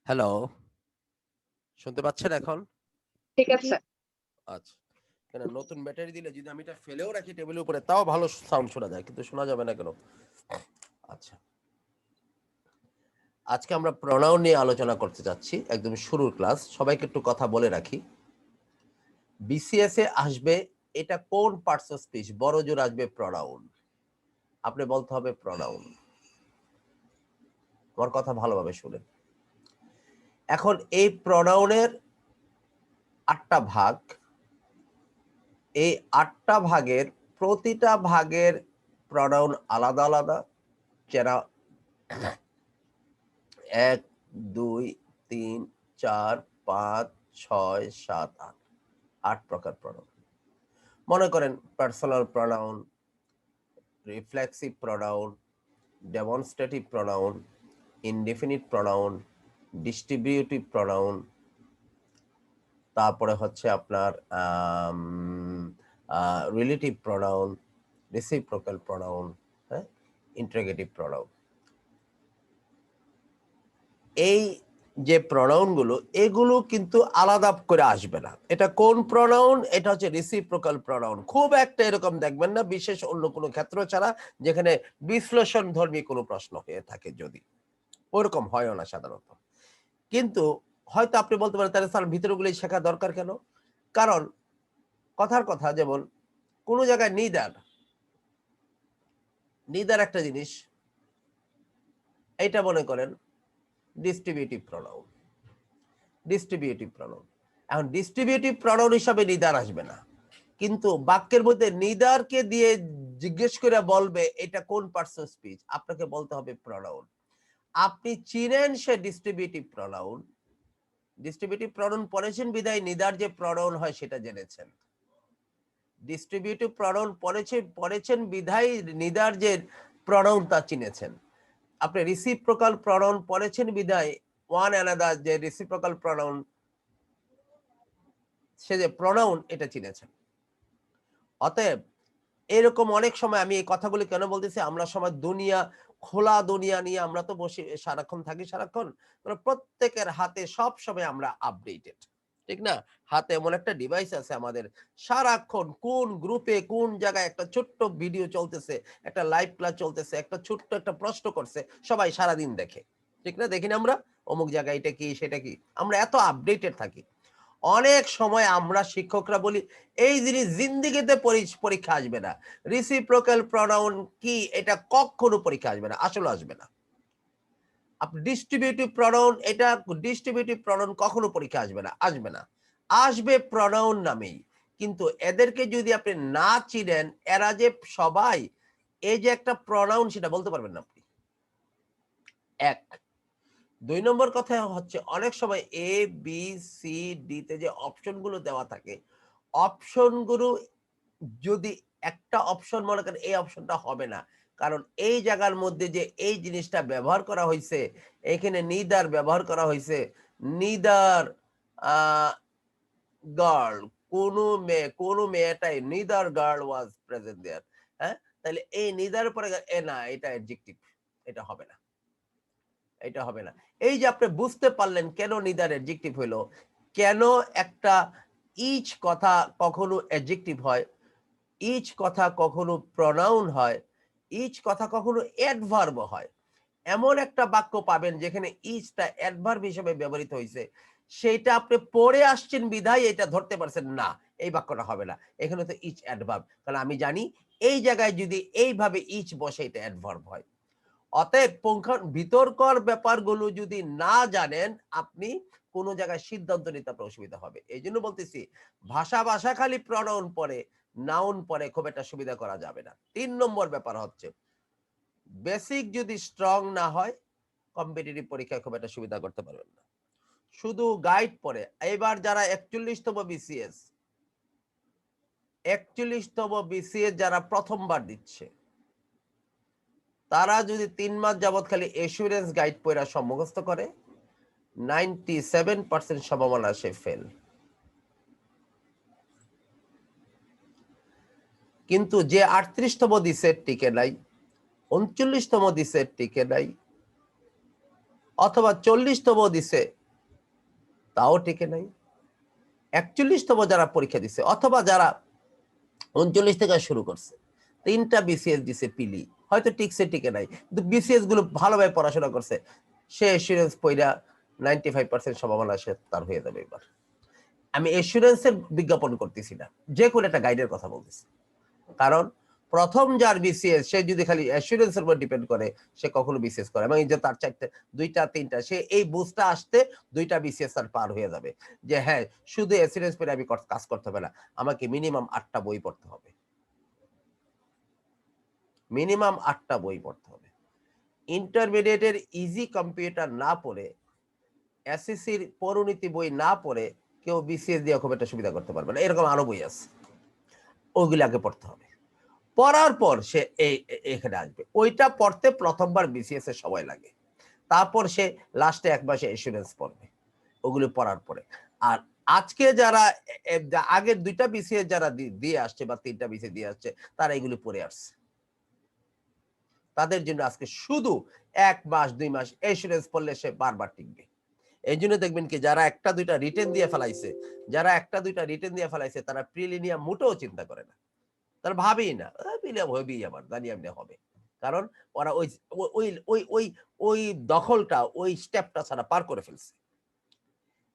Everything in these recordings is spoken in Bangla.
হ্যালো, শুনতে পাচ্ছেন এখন? ঠিক আছে। আচ্ছা। কেন নতুন ব্যাটারি দিলে যদি আমি এটা ফেলেও রাখি টেবিলের উপরে তাও ভালো সাউন্ড শোনা যায়। কিন্তু শোনা যাবে না কেন? আচ্ছা। আজকে আমরা প্রনাউন নিয়ে আলোচনা করতে যাচ্ছি। একদম শুরুর ক্লাস। সবাইকে একটু কথা বলে রাখি। বিসিএস এ আসবে এটা কোন পার্টস অফ স্পিচ? বড় জোর আসবে প্রনাউন। আপনি বলতে হবে প্রনাউন। আমার কথা ভালোভাবে শুনেন। এখন এই প্রনাউনের ৮ টা ভাগ। এই ৮ টা ভাগের প্রতিটা ভাগের প্রনাউন আলাদা, আলাদা। যারা ১, ২, ৩, ৪, ৫, ৬, ৭, ৮ ৮ প্রকার প্রনাউন। মনে করেন personal pronoun, reflexive pronoun, demonstrative pronoun, indefinite pronoun, distributive pronoun, তারপরে হচ্ছে আপনার রিলেটিভ প্রনাউন, রেসিপ্রোকাল প্রনাউন, হ্যাঁ? Interrogative pronoun. এই যে প্রনাউনগুলো এগুলো কিন্তু আলাদা করে আসবে না। এটা কোন প্রনাউন? এটা হচ্ছে রেসিপ্রোকাল প্রনাউন। খুব একটা এরকম দেখবেন না বিশেষ অন্য কোনো ক্ষেত্র ছাড়া যেখানে বিশ্লেষণধর্মী কোনো প্রশ্ন হয়ে থাকে যদি। ওরকম হয়ও না সাধারণত। কিন্তু হয়তো আপনি বলতে পারেন তাহলে স্যার ভিতরগুলি শেখা দরকার কেন? কারণ কথার কথা যেমন কোন জায়গায় নিদার একটা জিনিস এইটা মনে করেন ডিস্ট্রিবিউটিভ প্রনাউন। Distributive pronoun. এখন ডিস্ট্রিবিউটিভ প্রনাউন হিসাবে নিদার আসবে না। কিন্তু বাক্যের মধ্যে নিদারকে দিয়ে জিজ্ঞেস করে বলবে এটা কোন পার্টস অফ স্পিচ? আপনাকে বলতে হবে প্রনাউন। আপনি চিনেন সে ডিস্ট্রিবিউটিভ প্রনাউন। ডিস্ট্রিবিউটিভ প্রনাউন পড়েছেন বিধায় নিদার যে প্রনাউন হয় সেটা জেনেছেন। ডিস্ট্রিবিউটিভ প্রনাউন পড়েছেন বিধায় নিদার যে প্রনাউন তা চিনেছেন। আপনি রিসিপ্রোকাল প্রনাউন পড়েছেন বিধায় ওয়ান অ্যানাদার যে রিসিপ্রোকাল প্রনাউন সে যে প্রনাউন এটা চিনেছেন। অতএব এরকম অনেক সময় আমি এই কথাগুলি কেন বলতেছি আমরা সময় খোলা দুনিয়া নিয়ে আমরা তো বসে সারাক্ষণ থাকি সারাক্ষণ প্রত্যেকের হাতে সব সময় আমরা আপডেটেড ঠিক না হাতে এমন একটা ডিভাইস আছে আমাদের সারাক্ষণ কোন গ্রুপে কোন জায়গায় একটা ছোট্ট ভিডিও চলতেছে একটা লাইভ ক্লাস চলতেছে একটা ছোট্ট একটা প্রশ্ন করছে সবাই সারাদিন দেখে ঠিক না দেখি না আমরা অমুক জায়গায় এটা কি সেটা কি আমরা এত আপডেটেড থাকি অনেক সময় আমরা শিক্ষকরা বলি এই জিনিস জিন্দিগিতে পরীক্ষা আসবে না রিসিপ্রোকাল প্রনাউন কি এটা কখনো পরীক্ষা আসবে না আসলে আসবে না আপনি ডিস্ট্রিবিউটিভ প্রনাউন কখনো পরীক্ষা আসবে না আসবে প্রনাউন নামেই কিন্তু এদেরকে যদি আপনি না চিনেন এরা যে সবাই এই যে একটা প্রনাউন সেটা বলতে পারবেন না আপনি এক ২ নম্বর কথা হচ্ছে অনেক সময় এ বি সি ডি তে যে অপশনগুলো দেওয়া থাকে অপশনগুলো যদি একটা অপশন মনে করেন এই অপশনটা হবে না কারণ এই জায়গার মধ্যে যে এই জিনিসটা ব্যবহার করা হয়েছে এখানে নিদার ব্যবহার করা হয়েছে নিদার গার্ল কোনো মেয়েটাই নিদার গার্ল ওয়াজ প্রেজেন্ট দেয়ার হ্যাঁ তাহলে এই নিদার পরে না এটা অ্যাডজেক্টিভ এটা হবে না এটা হবে না এই যে আপনি বুঝতে পারলেন কেন নিদার অ্যাডজেক্টিভ হলো কেন একটা ইচ কথা কখনো অ্যাডজেক্টিভ হয় ইচ কথা কখনো প্রনাউন হয় ইচ কথা কখনো অ্যাডভার্ব হয় এমন একটা বাক্য পাবেন যেখানে ইচটা অ্যাডভার্ব হিসেবে ব্যবহৃত হয়েছে সেটা আপনি পড়ে আসছেন বিধায় এটা ধরতে পারছেন না এই বাক্যটা হবে না এখানে তো ইচ অ্যাডভার্ব কারণ আমি জানি এই জায়গায় যদি এইভাবে ইচ বসে এটা অ্যাডভার্ব হয় অতএব বিতর্কর ব্যাপারগুলো যদি না জানেন আপনি কোন জায়গায় সিদ্ধান্ত নিতে আপনার অসুবিধা হবে এই জন্য বলতেছি ভাষা খালি প্রনাউন পরে নাউন পরে খুব একটা সুবিধা করা যাবে না ৩ নম্বর ব্যাপার হচ্ছে বেসিক যদি স্ট্রং না হয় কম্পিটিটিভ পরীক্ষায় খুব একটা সুবিধা করতে পারবেন না শুধু গাইড পরে এবার যারা ৪১তম বিসিএস যারা প্রথমবার দিচ্ছে তারা যদি ৩ মাস যাবত খালি এসুরেন্স গাইড পড়া মুখস্থ করে 97% সম্ভাবনা সে ফেল কিন্তু যে ৩৮তম দিছে টিকে নাই ৩৯তম দিছে টিকে নাই অথবা 40তম দিছে তাও টিকে নাই, 41তম যারা পরীক্ষা দিছে অথবা যারা 39 থেকে শুরু করছে, 3টা বিসিএস দিছে পিলি, হয়তো টিকছে টিকে নাই, কিন্তু বিসিএস গুলো ভালোভাবে পড়াশোনা করছে, সে এসুরেন্স পইরা 95% সম্ভাবনা সে তার হয়ে যাবে এবার। আমি এসুরেন্সের বিজ্ঞাপন করতেছি না, যে কোনো একটা গাইডের কথা বলতেছি। কারণ প্রথম যার বিসিএস সে যদি খালি অ্যাসুরেন্সের উপর ডিপেন্ড করে, সে কখনো বিসিএস করে এবং এই যে তার 4টে 2টা 3টা, সে এই বুঝটা আসতে 2টা বিসিএস তার পার হয়ে যাবে যে হ্যাঁ, শুধু অ্যাসুরেন্স পেলে আমি কাজ করতে হবে না, আমাকে মিনিমাম 8টা বই পড়তে হবে, মিনিমাম 8টা বই পড়তে হবে। ইন্টারমিডিয়েটের ইজি কম্পিউটার না পড়ে, এসএসসির পরিণতি বই না পড়ে কেউ বিসিএস দিয়ে খুব একটা সুবিধা করতে পারবে না। এরকম আরো বই আছে, ওইগুলো আগে পড়তে হবে। পড়ার পর সে এখানে আসবে। ওইটা পড়তে প্রথমবার বিসিএস এর সময় লাগে, তারপর সে লাস্টে 1 মাসে এসুরেন্স পড়বে ওগুলো পড়ার পরে। আর আজকে যারা আগের 2টা বিসিএস যারা দিয়ে আসছে বা 3টা বিসিএস দিয়ে আসছে, তারা এগুলো পড়ে আসছে, তাদের জন্য আজকে শুধু 1 মাস 2 মাস এসুরেন্স পড়লে সে বারবার টিকবে। এই জন্য দেখবেন কি যারা 1টা 2টা রিটেন দিয়ে ফেলাইছে, যারা 1টা 2টা রিটেন দিয়ে ফেলাইছে, তারা প্রিলিমিয়াম মোটেও চিন্তা করে না, তারা ভাবেই না প্রিলিয়াম হবেই, আমার জানি এমনি হবে। কারণ ওরা ওই ওই ওই ওই ওই দখলটা, ওই স্টেপটা ছাড়া পার করে ফেলছে।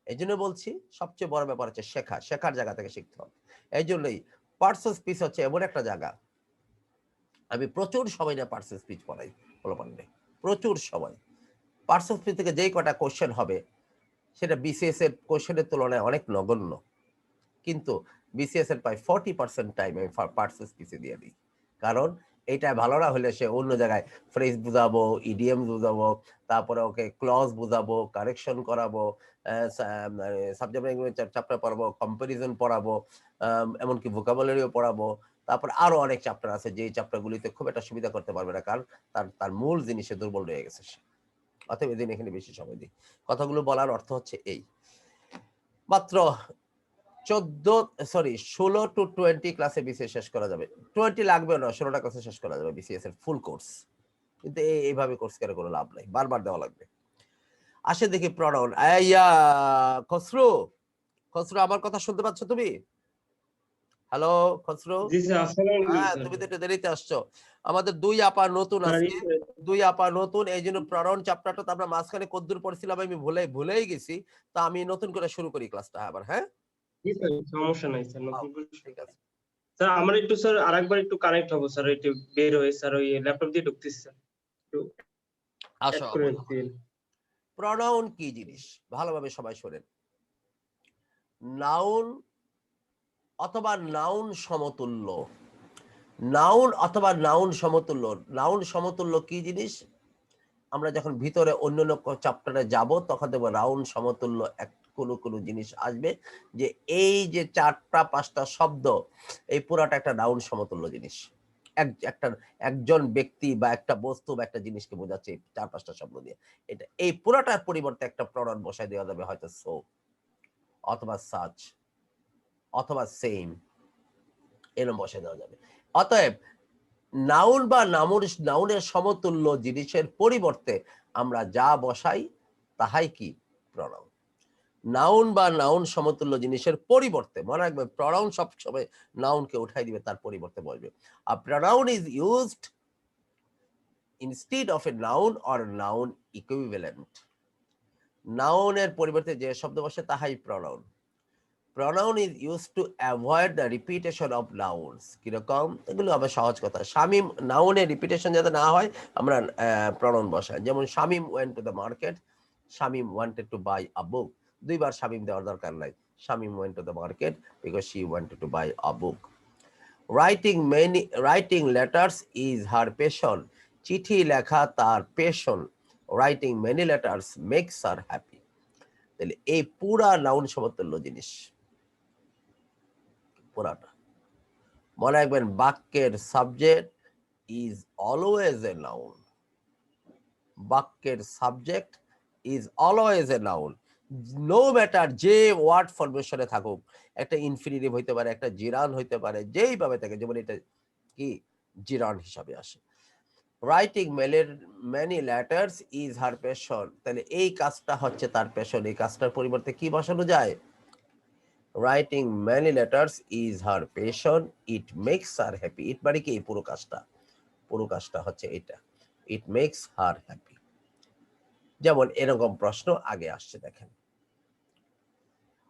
এই জন্য বলছি সবচেয়ে বড় ব্যাপার হচ্ছে শেখা, শেখার জায়গা থেকে শিখতে হবে। এই জন্যই পার্সন স্পিচ হচ্ছে এমন একটা জায়গা, আমি প্রচুর সময় না পার্সন স্পিচ পড়াই পোলাপানকে, প্রচুর সময়। পার্সন স্পিচ থেকে যেই কটা কোশ্চেন হবে সেটা বিসিএস এর কোশ্চেনের তুলনায় অনেক নগণ্য, কিন্তু বিসিএস এর প্রায় 40% টাইম আমি পার্সন স্পিচে দিয়ে দিই। কারণ এইটা ভালো না হলে সে অন্য জায়গায় ফ্রেজ বুঝাবো, ইডিএম বুঝাবো, তারপরে ওকে ক্লজ বুঝাবো, কারেকশন করাবো, সাবজেক্ট ল্যাঙ্গুয়েজ চ্যাপ্টার পড়াবো, কম্পারিজন পড়াবো, এমনকি ভোকাবুলারিও পড়াবো। তারপর আরো অনেক চ্যাপ্টার আছে যে চ্যাপ্টারগুলিতে খুব একটা সুবিধা করতে পারবে না, কারণ তার মূল জিনিসে দুর্বল রয়ে গেছে সে। অতএব এদিন এখানে বেশি সময় দিই। কথাগুলো বলার অর্থ হচ্ছে এই, মাত্র 16 টু 20 ক্লাসে বিসিএস শেষ করা যাবে। 20 লাগবে না, 16টা ক্লাসে শেষ করা যাবে বিসিএস এর ফুল কোর্স। কিন্তু এইভাবে কোর্স করে কোনো লাভ নাই, বারবার দেওয়া লাগবে। আসে দেখি প্রণয়ন। খসরু, খসরু আমার কথা শুনতে পাচ্ছ তুমি? হ্যালো খসরু। জি স্যার, আসসালামু আলাইকুম হ্যাঁ, স্যার। তুমি তো একটু দেরিতে আসছো। আমাদের 2 আপা নতুন আজকে, 2 আপা নতুন, এই জন্য প্রণয়ন চ্যাপ্টারটা তো আমরা মাঝখানে কদ্দূর পড়ছিলাম আমি ভুলেই গেছি। তা আমি নতুন করে শুরু করি ক্লাসটা আবার, হ্যাঁ? জি স্যার, সমস্যা নাই স্যার, আও, নতুন করে ঠিক আছে। স্যার আমার একটু স্যার আরেকবার একটু কানেক্ট হবো স্যার, একটু বের হয়ে স্যার, ওই ল্যাপটপ দিয়ে ঢুকতেছি স্যার, একটু আসো অ্যাড করে আমার। দিন। প্রনাউন কি জিনিস ভালোভাবে সবাই শোনেন। নাউন অথবা নাউন সমতুল্য, নাউন অথবা নাউন সমতুল্য, নাউন সমতুল্য কি জিনিস আমরা যখন ভিতরে অন্যান্য চ্যাপ্টারে যাব তখন দেখবো নাউন সমতুল্য কোনো জিনিস আসবে, যে এই যে 4টা 5টা শব্দ, এই পুরাটা একটা নাউন সমতুল্য জিনিস। একটা একজন ব্যক্তি বা একটা বস্তু বা একটা জিনিসকে বোঝাচ্ছে 4-5টা শব্দ দিয়ে। এটা এই পুরাটার পরিবর্তে একটা প্রনাউন বসায় দেওয়া যাবে, হয়তো সো অথবা সাচ অথবা সেম, এরকম বসায় দেওয়া যাবে। অতএব নাউন বা নাউনের সমতুল্য জিনিসের পরিবর্তে আমরা যা বসাই তাহাই কি প্রনাউন। নাউন বা নাউন সমতুল্য জিনিসের পরিবর্তে, মনে রাখবে প্রনাউন সবসময় নাউনকে উঠাই দিবে, তার পরিবর্তে বসবে। A pronoun is used instead of a noun or noun equivalent. নাউনের পরিবর্তে যে শব্দ বসে তাহাই pronoun. pronoun is used to avoid the repetition of nouns. কিরকম? এগুলো আবার সহজ কথা। শামীম নাউনের রিপিটেশন যাতে না হয় আমরা প্রনাউন বসাই। যেমন Shamim went to the market, Shamim wanted to buy a book. 2 বার শামীম দেওয়ার দরকার নাই। Shamim went to the market because she wanted to buy a book. Writing letters is her passion. চিঠি লেখা তার passion. Writing many letters makes her happy. তাহলে এই পুরা নাউন সমতুল্য জিনিস পুরাটা। মনে রাখবেন বাক্যের subject is always a noun, বাক্যের subject is always a noun, no matter যে ওয়ার্ড ফরমেশনে থাকুক, একটা ইনফিনিটিভ হইতে পারে, একটা জিরান হইতে পারে, যেইভাবে থাকে, যেমন এটা কি জিরান হিসাবে আসে। Writing many letters is her passion, তাহলে এই কাজটা হচ্ছে তার প্যাশন। এই কাজটার পরিবর্তে কি বসানো যায়? Writing many letters is her passion, it makes her happy। ইট মানে কি? এই পুরো কাজটা হচ্ছে এটা, it makes her happy। যেমন এরকম প্রশ্ন আগে আসছে দেখেন,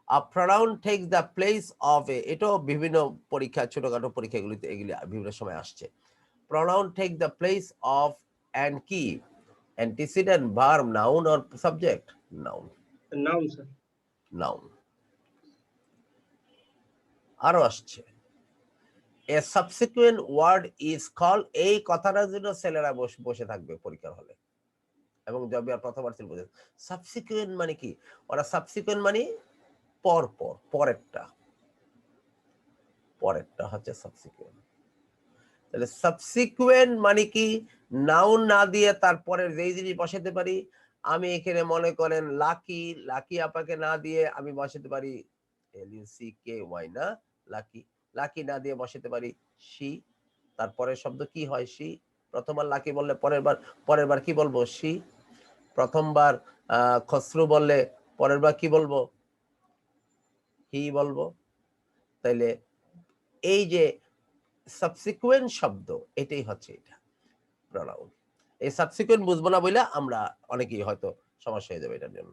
a pronoun takes the place of a, এটাও বিভিন্ন পরীক্ষা, ছোটখাটো পরীক্ষাগুলিতে এগুলি বিভিন্ন সময় আসছে। pronoun take the place of and কি? antecedent, verb, noun or subject? Noun। Noun sir. Noun। আরো আসছে, a subsequent word is called, এই কথাটার জন্য ছেলেরা বসে থাকবে পরীক্ষার হলে এবং যবে আর প্রথমবার ছিল বুঝে। সাবসিকুয়েন্ট মানে কি? ওরা সাবসিকুয়েন্ট মানে পরেরটা হচ্ছে সাবসিকুয়েন্ট। তাহলে সাবসিকুয়েন্ট মানে কি? নাউন না দিয়ে তারপরের যেই জিনিস বসাতে পারি। আমি এখানে মনে করেন লাকি আপাকে না দিয়ে আমি বসাতে পারি LUCKY না, লাকি না দিয়ে বসাতে পারি শি। তারপরের শব্দ কি হয়? শি। প্রথমবার লাকি বললে পরের বার কি বলবো? শি। প্রথমবার খসরু বললে পরের বার কি বলবো? হি বলবো। তাইলে এই যে সাবসিকুয়েন্ট শব্দ, এটাই হচ্ছে এটা প্রনাউন। এই সাবসিকুয়েন্ট বুঝবো না বলে আমরা অনেকেই হয়তো সমস্যা হয়ে যাবে এটার জন্য।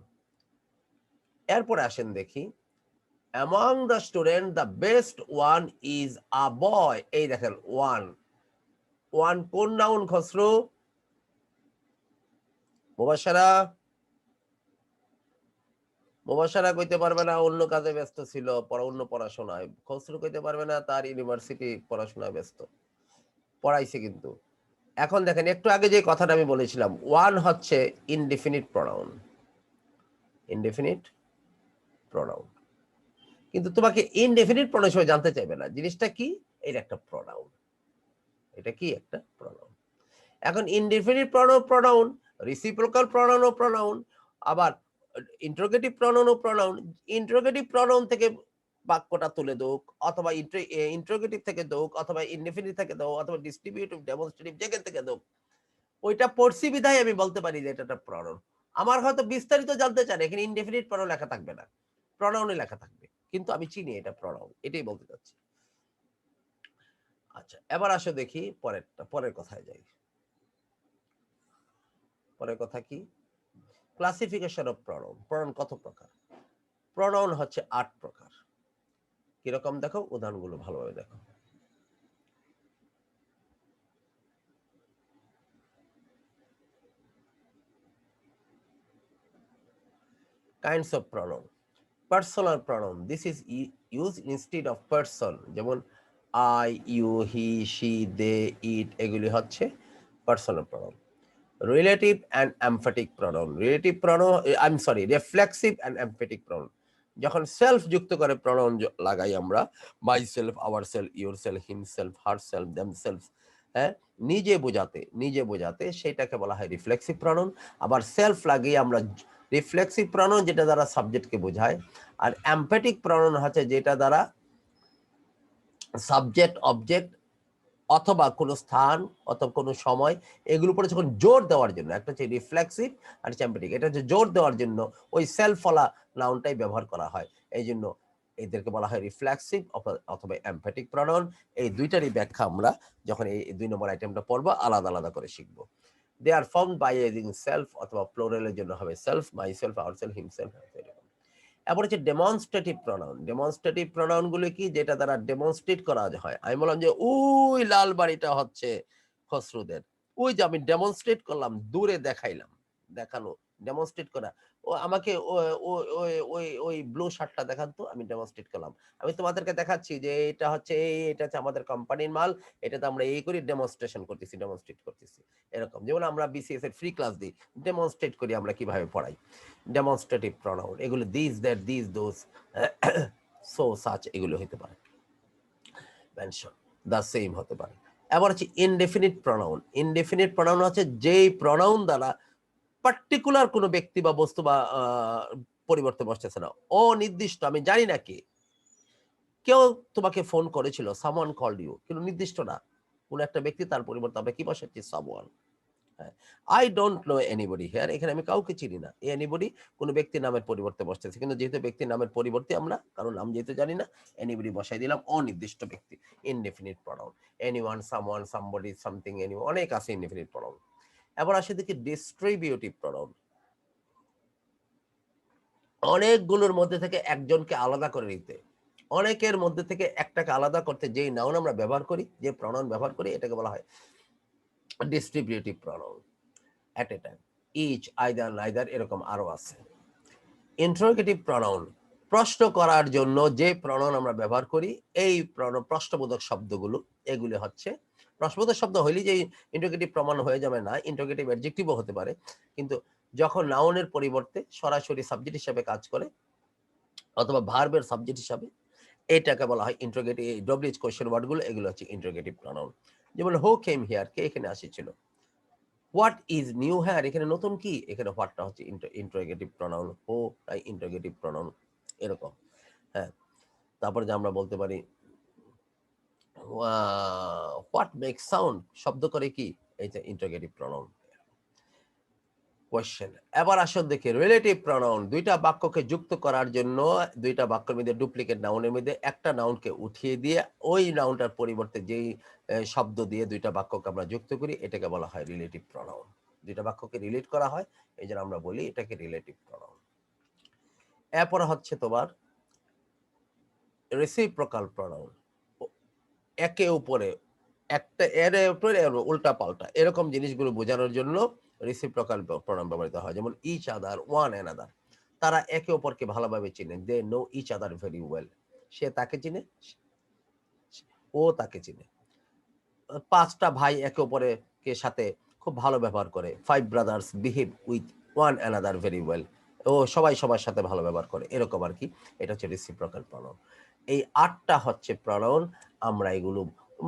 এরপরে আসেন দেখি, among the student the best one is a boy। এই দেখেন ওয়ান কোন নাউন খসরু? মুবাশশারা কইতে পারবে না, অন্য কাজে ব্যস্ত ছিল, অন্য পড়াশোনায়। খসরু কইতে পারবে না, তার ইউনিভার্সিটি পড়াশোনায় ব্যস্ত, পড়াইছে কিন্তু। এখন দেখেন একটু আগে যে কথাটা আমি বলেছিলাম, ওয়ান হচ্ছে ইনডেফিনিট প্রনাউন, কিন্তু তোমাকে ইনডেফিনিট প্রনাউন হিসেবে জানতে চাইবে না। জিনিসটা কি? এটা একটা প্রনাউন। এটা কি? একটা প্রনাউন। এখন ইনডেফিনিট প্রনাউন, রিসিপ্রোকাল প্রনাউন, আবার ইন্টারোগেটিভ প্রনাউন। ইন্টারোগেটিভ প্রনাউন থেকে বাক্যটা তুলে দোক, অথবা ইন্টারোগেটিভ থেকে দোক, অথবা ইনডেফিনিট থেকে দোক, অথবা ডিস্ট্রিবিউটিভ, ডেমনস্ট্রেটিভ, যেখান থেকে দোক, ওইটা পড়ছি বিধায় আমি বলতে পারি যে এটা একটা প্রনাউন। আমার হয়তো বিস্তারিত জানতে চান, এখানে ইনডেফিনিট প্রনাউন লেখা থাকবে না, প্রনাউনে লেখা থাকবে, কিন্তু আমি চিনি এটা প্রনাউন, এটাই বলতে চাচ্ছি। আচ্ছা, এবার আসো দেখি পরের কথায় যাই। পরের কথা কি? ক্লাসিফিকেশন অফ প্রনাউন কত প্রকার? প্রনাউন হচ্ছে 8 প্রকার। কিরকম দেখো, উদাহরণগুলো ভালোভাবে দেখো। Kinds of pronoun. Personal pronoun, this is use instead of person, যেমন আই, ইউ, হি, শি, দে, ইট, এগুলি হচ্ছে personal pronoun. Relative and emphatic pronoun. Reflexive and emphatic pronoun, যখন সেলফ যুক্ত করে প্রনাউন লাগাই আমরা, my self, our self, your self, him self, her self, them self, হ্যাঁ, নিজে বোঝাতে সেটাকে বলা হয় রিফ্লেক্সিভ প্রনাউন। আবার সেলফ লাগিয়ে আমরা রিফ্লেক্সিভ প্রনাউন, যেটা দ্বারা সাবজেক্টকে বোঝায়। আর এমফ্যাটিক প্রনাউন হচ্ছে যেটা দ্বারা সাবজেক্ট, অবজেক্ট অথবা কোনো স্থান অথবা কোনো সময়, এগুলোর উপরে যখন জোর দেওয়ার জন্য, একটা হচ্ছে রিফ্লেক্সিভ আর এমফ্যাটিক, এটা হচ্ছে জোর দেওয়ার জন্য ওই সেলফ ফলা নাউনটাই ব্যবহার করা হয়। এই জন্য এদেরকে বলা হয় রিফ্লেক্সিভ অথবা এমফ্যাটিক প্রনাউন। এই দুইটারই ব্যাখ্যা আমরা যখন এই 2 নম্বর আইটেমটা পড়বো আলাদা আলাদা করে শিখবো। They are formed by using self, অথবা প্লুরালের জন্য হবে self, my self, our self, himself. এরপর হচ্ছে ডেমনস্ট্রেটিভ প্রনাউন। ডেমনস্ট্রেটিভ প্রনাউন গুলো কি? যেটা দ্বারা ডেমনস্ট্রেট করা হয়। আমি বললাম যে ওই লাল বাড়িটা হচ্ছে খসরুদের, ওই যে আমি ডেমনস্ট্রেট করলাম, দূরে দেখাইলাম, দেখানো, ডেমনস্ট্রেট করা। ও আমাকে ওই ব্লু শার্টটা দেখান তো, আমি ডেমনস্ট্রেট করলাম। আমি তোমাদেরকে দেখাচ্ছি যে এটা হচ্ছে এটা হচ্ছে আমাদের কোম্পানির মাল, এটাতে আমরা এই করি, ডেমনস্ট্রেট করতেছি। এরকম যেমন আমরা বিসিএস এর ফ্রি ক্লাস দিই, ডেমনস্ট্রেট করি আমরা কিভাবে পড়াই। ডেমনস্ট্রেটিভ প্রনাউন এগুলো this, that, this, those, so, such, এগুলো হতে পারে। মেনশন, দা সেম হতে পারে। এবার হচ্ছে ইনডেফিনিট প্রনাউন। ইনডেফিনিট প্রনাউন হচ্ছে যেই প্রনাউন দ্বারা পার্টিকুলার কোনো ব্যক্তি বা বস্তু বা পরিবর্তে বসতেছে না, অনির্দিষ্ট, আমি জানি না কে, কেউ তোমাকে ফোন করেছিল, সামওয়ান কলড ইউ, কিন্তু নির্দিষ্ট না, কোন একটা ব্যক্তি, তার পরিবর্তে আমরা কি বসাচ্ছি? Someone. I don't know anybody here, এখানে আমি কাউকে চিনি না। এনিবডি কোন ব্যক্তির নামের পরিবর্তে বসতেছে, কিন্তু যেহেতু ব্যক্তির নামের পরিবর্তে আমরা, কারণ নাম যেহেতু জানি না, এনিবডি বসাই দিলাম, অনির্দিষ্ট ব্যক্তি, indefinite pronoun. Anyone, someone, somebody, something, any, অনেক আছে ইনডেফিনিট প্রনাউন। এবার আসে দেখি ডিস্ট্রিবিউটিভ প্রনাউন। অনেকগুলোর মধ্যে থেকে একজনকে আলাদা করে নিতে, অনেকের মধ্যে থেকে একটাকে আলাদা করতে যেই নাউন আমরা ব্যবহার করি, যে প্রনাউন ব্যবহার করি, এটাকে বলা হয় distributive pronoun. At a time, each, either, neither, এরকম আরো আছে। ইন্টারোগেটিভ প্রনাউন, প্রশ্ন করার জন্য যে প্রনাউন আমরা ব্যবহার করি, এই প্রশ্নবোধক শব্দগুলো, এগুলি হচ্ছে প্রশ্নবোধক শব্দ হইলে যে ইন্টারোগেটিভ প্রমাণ হয়ে যাবে না, ইন্টারোগেটিভ অ্যাডজেক্টিভও হতে পারে, কিন্তু যখন নাউনের পরিবর্তে সরাসরি সাবজেক্ট হিসেবে কাজ করে অথবা ভার্বের সাবজেক্ট হিসাবে, এটাকে বলা হয় ইন্টারোগেটিভ। ডব্লিউএইচ কোয়েশ্চেন ওয়ার্ডগুলো, এগুলো হচ্ছে ইন্টারোগেটিভ প্রনাউন। যেমন হু কেম হিয়ার, কে এখানে আসিছিল। হোয়াট ইজ নিউ হেয়ার, এখানে নতুন কি, এখানে হোয়াটটা হচ্ছে ইন্টারোগেটিভ প্রনাউন, হো তাই ইন্টারোগেটিভ প্রনাউন, এরকম। হ্যাঁ, তারপরে যে আমরা বলতে পারি হোয়াট মেক সাউন্ড, শব্দ করে কি, এইটা ইন্টারোগেটিভ প্রনাউন। কোয়েশ্চেন। এবার আসুন দেখি রিলেটিভ প্রনাউন। দুইটা বাক্যকে যুক্ত করার জন্য, দুইটা বাক্যের মধ্যে ডুপ্লিকেট নাউনের মধ্যে একটা নাউনকে উঠিয়ে দিয়ে ওই নাউনটার পরিবর্তে যেই শব্দ দিয়ে দুইটা বাক্যকে আমরা যুক্ত করি, এটাকে বলা হয় রিলেটিভ প্রনাউন। দুইটা বাক্যকে রিলেট করা হয়, এই জন্য আমরা বলি এটাকে রিলেটিভ প্রনাউন। এরপরে হচ্ছে তোমার রেসিপ্রোকাল প্রনাউন। একে উপরে, একটা এর উপরে উল্টা পাল্টা এরকম জিনিসগুলো বোঝানোর জন্য রেসিপ্রোকাল প্রনাউন ব্যবহৃত হয়। যেমন ইচ আদার, ওয়ান অ্যানাদার, তারা একে অপরকে ভালোভাবে চিনেন। They know each other very well, সে তাকে চিনে, ও তাকে চিনে। পাঁচটা ভাই একে অপরকে সাথে খুব ভালো ব্যবহার করে। Five brothers behave with one another very well, ও সবাই সবার সাথে ভালো ব্যবহার করে, এরকম আর কি। এটা হচ্ছে রেসিপ্রোকাল প্রনাউন। এই 8টা হচ্ছে প্রনাউন। আমরা এগুলো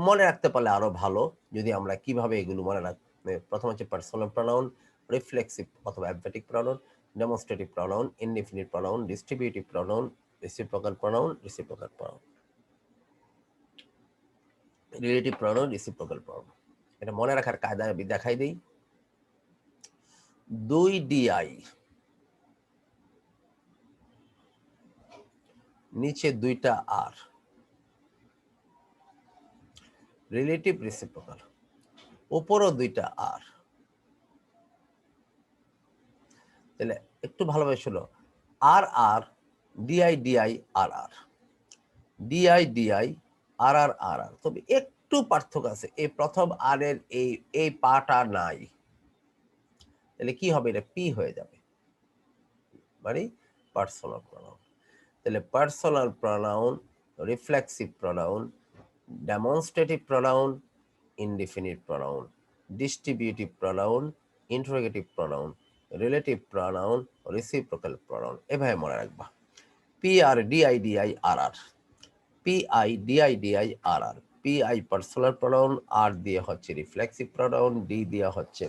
মনে রাখতে পারলে আরো ভালো। যদি আমরা কিভাবে এগুলো মনে রাখতে, প্রথম হচ্ছে পার্সোনাল প্রনাউন, রিফ্লেক্সিভ অথবা emphatic pronoun, demonstrative pronoun, indefinite pronoun, distributive pronoun, reciprocal pronoun, reciprocal pronoun, relative pronoun, reciprocal pronoun. এটা মনে রাখার কায়দা আমি দেখাই দিই। 2 ডিআই, নিচে 2টা আর, রিলেটিভ রেসিপ্রোকাল, উপরও 2টা আর। তাহলে একটু ভালোভাবে শুনো, আর আর, ডিআই ডিআই, আর আর, ডিআই ডিআই, আর আর, আর আর। তবে একটু পার্থক্য আছে, এই প্রথম আর এর এই পাটা নাই, তাহলে কি হবে, এটা পি হয়ে যাবে, মানে পার্সোনাল প্রনাউন। তাহলে personal pronoun, reflexive pronoun, demonstrative pronoun, indefinite pronoun, distributive pronoun, interrogative pronoun, relative pronoun, reciprocal pronoun. এভাবে মনে রাখবা। P R DI DI R R, P I DI DI R R, P I personal pronoun, R দিয়ে হচ্ছে রিফ্লেক্সিভ প্রনাউন, ডি দিয়ে হচ্ছে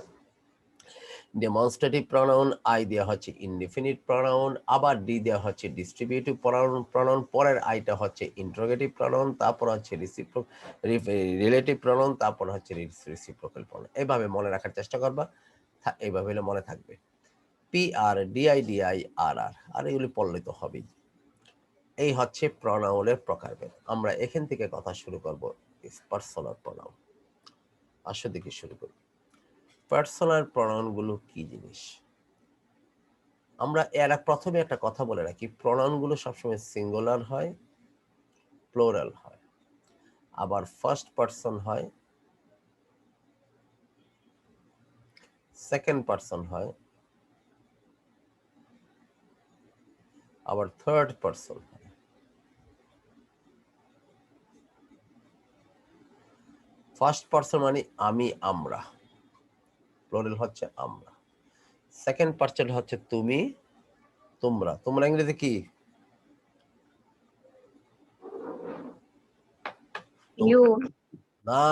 ডেমনস্ট্রেটিভ প্রনাউন, আই দেওয়া হচ্ছে ইনডিফিনিট প্রনাউন, আবার ডি দেওয়া হচ্ছে ডিস্ট্রিবিউটিভ প্রনাউন, পরের আইটা হচ্ছে ইন্টারোগেটিভ প্রনাউন, তারপর হচ্ছে রিলেটিভ প্রনাউন, তারপর হচ্ছে রেসিপ্রোকাল প্রনাউন। এইভাবে মনে রাখার চেষ্টা করবা, এইভাবে হলে মনে থাকবে। P R DI DI R আর, আর এগুলি পড়লে তো হবেই। এই হচ্ছে প্রনাউনের প্রকারভেদ। আমরা এখান থেকে কথা শুরু করব পার্সোনাল প্রনাউন। আসো দেখি শুরু করি। পার্সোনাল প্রনাউন গুলো কি জিনিস? আমরা প্রথমে একটা কথা বলে রাখি, প্রনাউন গুলো সবসময় সিঙ্গুলার হয়, প্লুরাল হয়, আবার ফার্স্ট পারসন হয়, সেকেন্ড পারসন হয়, আবার থার্ড পারসন হয়। ফার্স্ট পারসন মানে আমি, আমরা, প্লুরাল হচ্ছে আমরা। সেকেন্ড পারসন হচ্ছে তুমি, তোমরা। তোমরা ইংরেজি কি? You, না,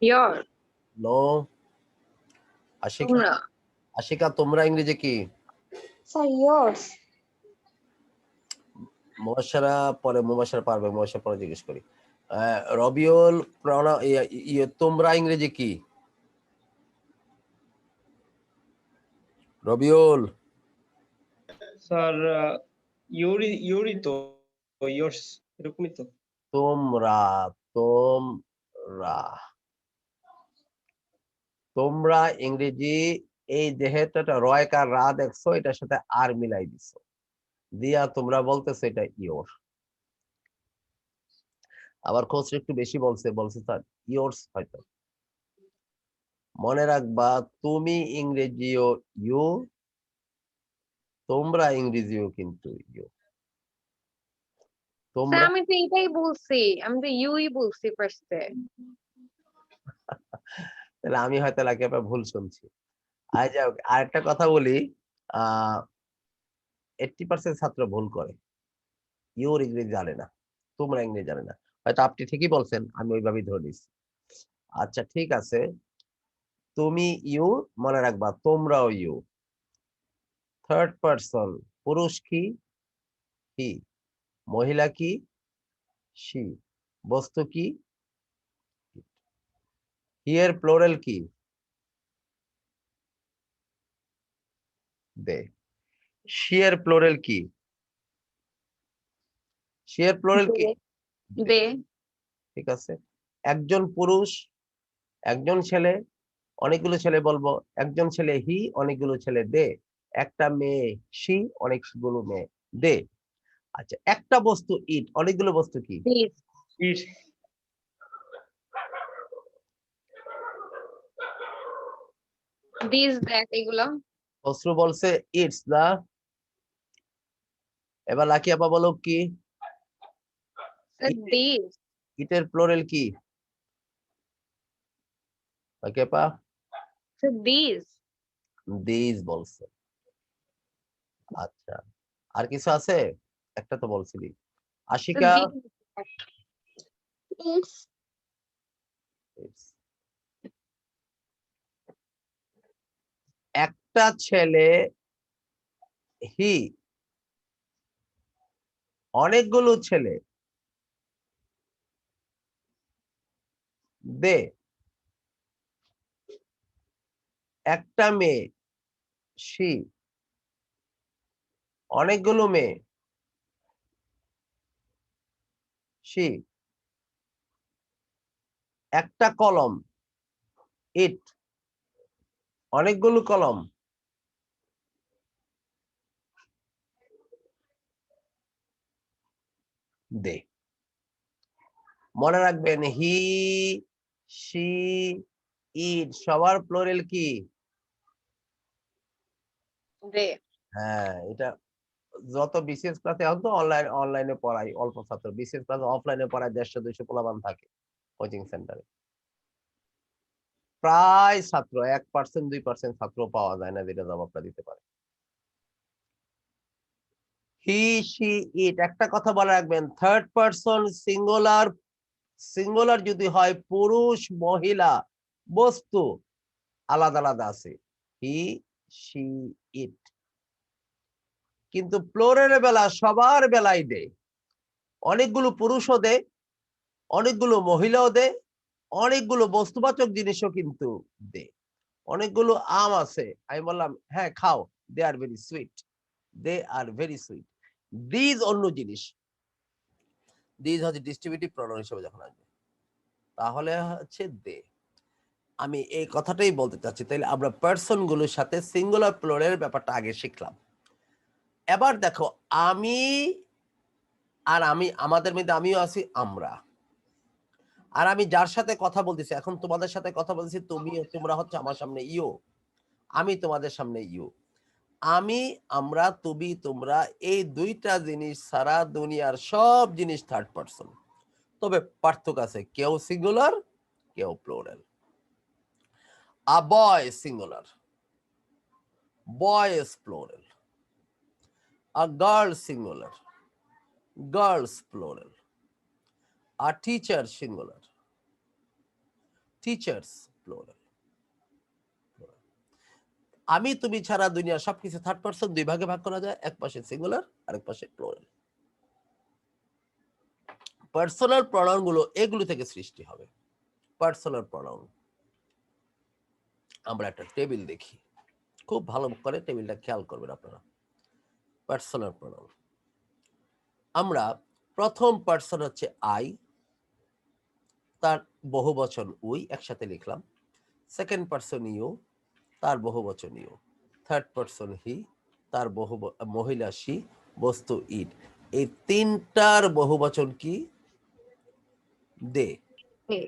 your, নো। আশিকা, তোমরা, আশিকা তোমরা ইংরেজি কি? Sir, yours. মুবাশশারা পরে, মুবাশশারা পারবে, মুবাশশারা পরে জিজ্ঞেস করি। রবিউল, তোমরা ইংরেজি কি? রবিউল, স্যার ইউরি তো ইয়ার্স এরকমই তো। তোমরা, তোমরা, তোমরা ইংরেজি এই যেহেতু এটা রয়কার রা দেখছো এটার সাথে আর মিলাই দিছো, দিয়া তোমরা বলতেছো এটা ইয়োর। আবার খোঁজ একটু বেশি বলছে স্যার ইয়োর্স হয়তো। মনে রাখবা তুমি ইংরেজিও ইউ, তোমরা ইংরেজিও কিন্তু ইউ। স্যার তোমরা আমি তো এটাই বলছি, আমি তো ইউই বলছি ফার্স্টে। তাহলে আমি হয়তো লাগে ভুল শুনছি। আর যাই হোক, আরেকটা কথা বলি, 80% ছাত্র ভুল করে, ইউর ইংরেজি জানে না, তোমরা ইংরেজি জানে না। হয়তো আপনি ঠিকই বলছেন, আমি ওইভাবেই ধরে নিচ্ছি। আচ্ছা ঠিক আছে, তুমি ইউ, মনে রাখবা তোমরাও ইউ। থার্ড পারসন, পুরুষ কি? হি। মহিলা কি? শি। বস্তু কি? হি এর প্লোরাল কি? দে। শি এর প্লোরাল কি? শি এর প্লোরাল কি? দে। ঠিক আছে। একজন পুরুষ, একজন ছেলে, অনেকগুলো ছেলে বলবো, একজন ছেলে হি, অনেকগুলো ছেলে দে। একটা মেয়ে শি, অনেকগুলো মেয়ে দে। আচ্ছা, একটা বস্তু ইট, অনেকগুলো বস্তু কি? দিস। ইট দিস দ্যাট এগুলো। অশ্রু বলছে ইটস না। এবার লাকি আপা বলো কি? Sir this. ইটের প্লোরাল কি? লাকি আপা স্যার দিস। দিস বলছে। আচ্ছা, আর কিছু আছে? একটা তো বলছিলি। স্যার আশিকা? This. একটা ছেলে হি, অনেকগুলো ছেলে দে। একটা মেয়ে শি, অনেকগুলো মেয়ে শি। একটা কলম ইট, অনেকগুলো কলম দে। মনে রাখবেন হি, শি, ইট সবার প্লোরাল কি? দে। হ্যাঁ, এটা যত বিসিএস ক্লাসে এখন তো অনলাইনে পড়াই, অল্প ছাত্র, বিসিএস ক্লাস অফলাইনে পড়ায় 150-200 পোলাপান থাকে কোচিং সেন্টারে। প্রায় ছাত্র 1% 2% ছাত্র পাওয়া যায় না যেটা জবাবটা দিতে পারে। হি, শি, ইট। একটা কথা বলে রাখবেন, থার্ড পারসন সিঙ্গুলার, সিঙ্গুলার যদি হয় পুরুষ মহিলা বস্তু আলাদা আলাদা আছে, হি, শি, ইট। কিন্তু প্লোরালের বেলা সবার বেলায় দে, অনেকগুলো পুরুষও দে, অনেকগুলো মহিলাও দে, অনেকগুলো বস্তুবাচক জিনিসও কিন্তু দে। অনেকগুলো আম আছে, আমি বললাম হ্যাঁ খাও, they are very sweet, they are very sweet. These অন্য জিনিস, দিজ হচ্ছে ডিস্ট্রিবিউটিভ প্রনাউন হিসেবে যখন আসবে তাহলে হচ্ছে দে। আমি এই কথাটাই বলতে চাচ্ছি। তাইলে আমরা পার্সন গুলোর সাথে সিঙ্গুলার প্লুরাল ব্যাপারটা আগে শিখলাম। এবার দেখো আমি আর আমি, আমাদের মধ্যে আমিও আছি, আমরা। আর আমি যার সাথে কথা বলতেছি, এখন তোমাদের সাথে কথা বলতেছি, তুমি তোমরা হচ্ছে আমার সামনে ইউ, আমি তোমাদের সামনে ইউ। আমি, আমরা, তুমি, তোমরা, এই দুইটা জিনিস সারা দুনিয়ার সব জিনিস থার্ড পারসন। তবে পার্থক্য আছে, কেউ সিঙ্গুলার, কেউ plural. A boy singular, boy is plural. A girl singular, girls plural. A teacher singular, teachers plural. আমি তুমি ছাড়া দুনিয়ার সবকিছু থার্ড পারসন, দুই ভাগে ভাগ করা যায়, এক পাশে সিঙ্গুলার আর এক পাশে প্লুরাল। পার্সোনাল প্রনাউন গুলো এগুলো থেকে সৃষ্টি হবে। পার্সোনাল প্রনাউন আমরা একটা টেবিল দেখি, খুব ভালো করে টেবিলটা খেয়াল করবেন আপনারা। পার্সোনাল প্রোনাউন, আমরা প্রথম পার্সন হচ্ছে আই, তার বহুবচন উই একসাথে লিখলাম। সেকেন্ড পার্সন ইউ, তার বহুবচন ইউ। থার্ড পার্সন হি, তার মহিলা সি, বস্তু ইট। এই তিনটার বহুবচন কি? দে। they,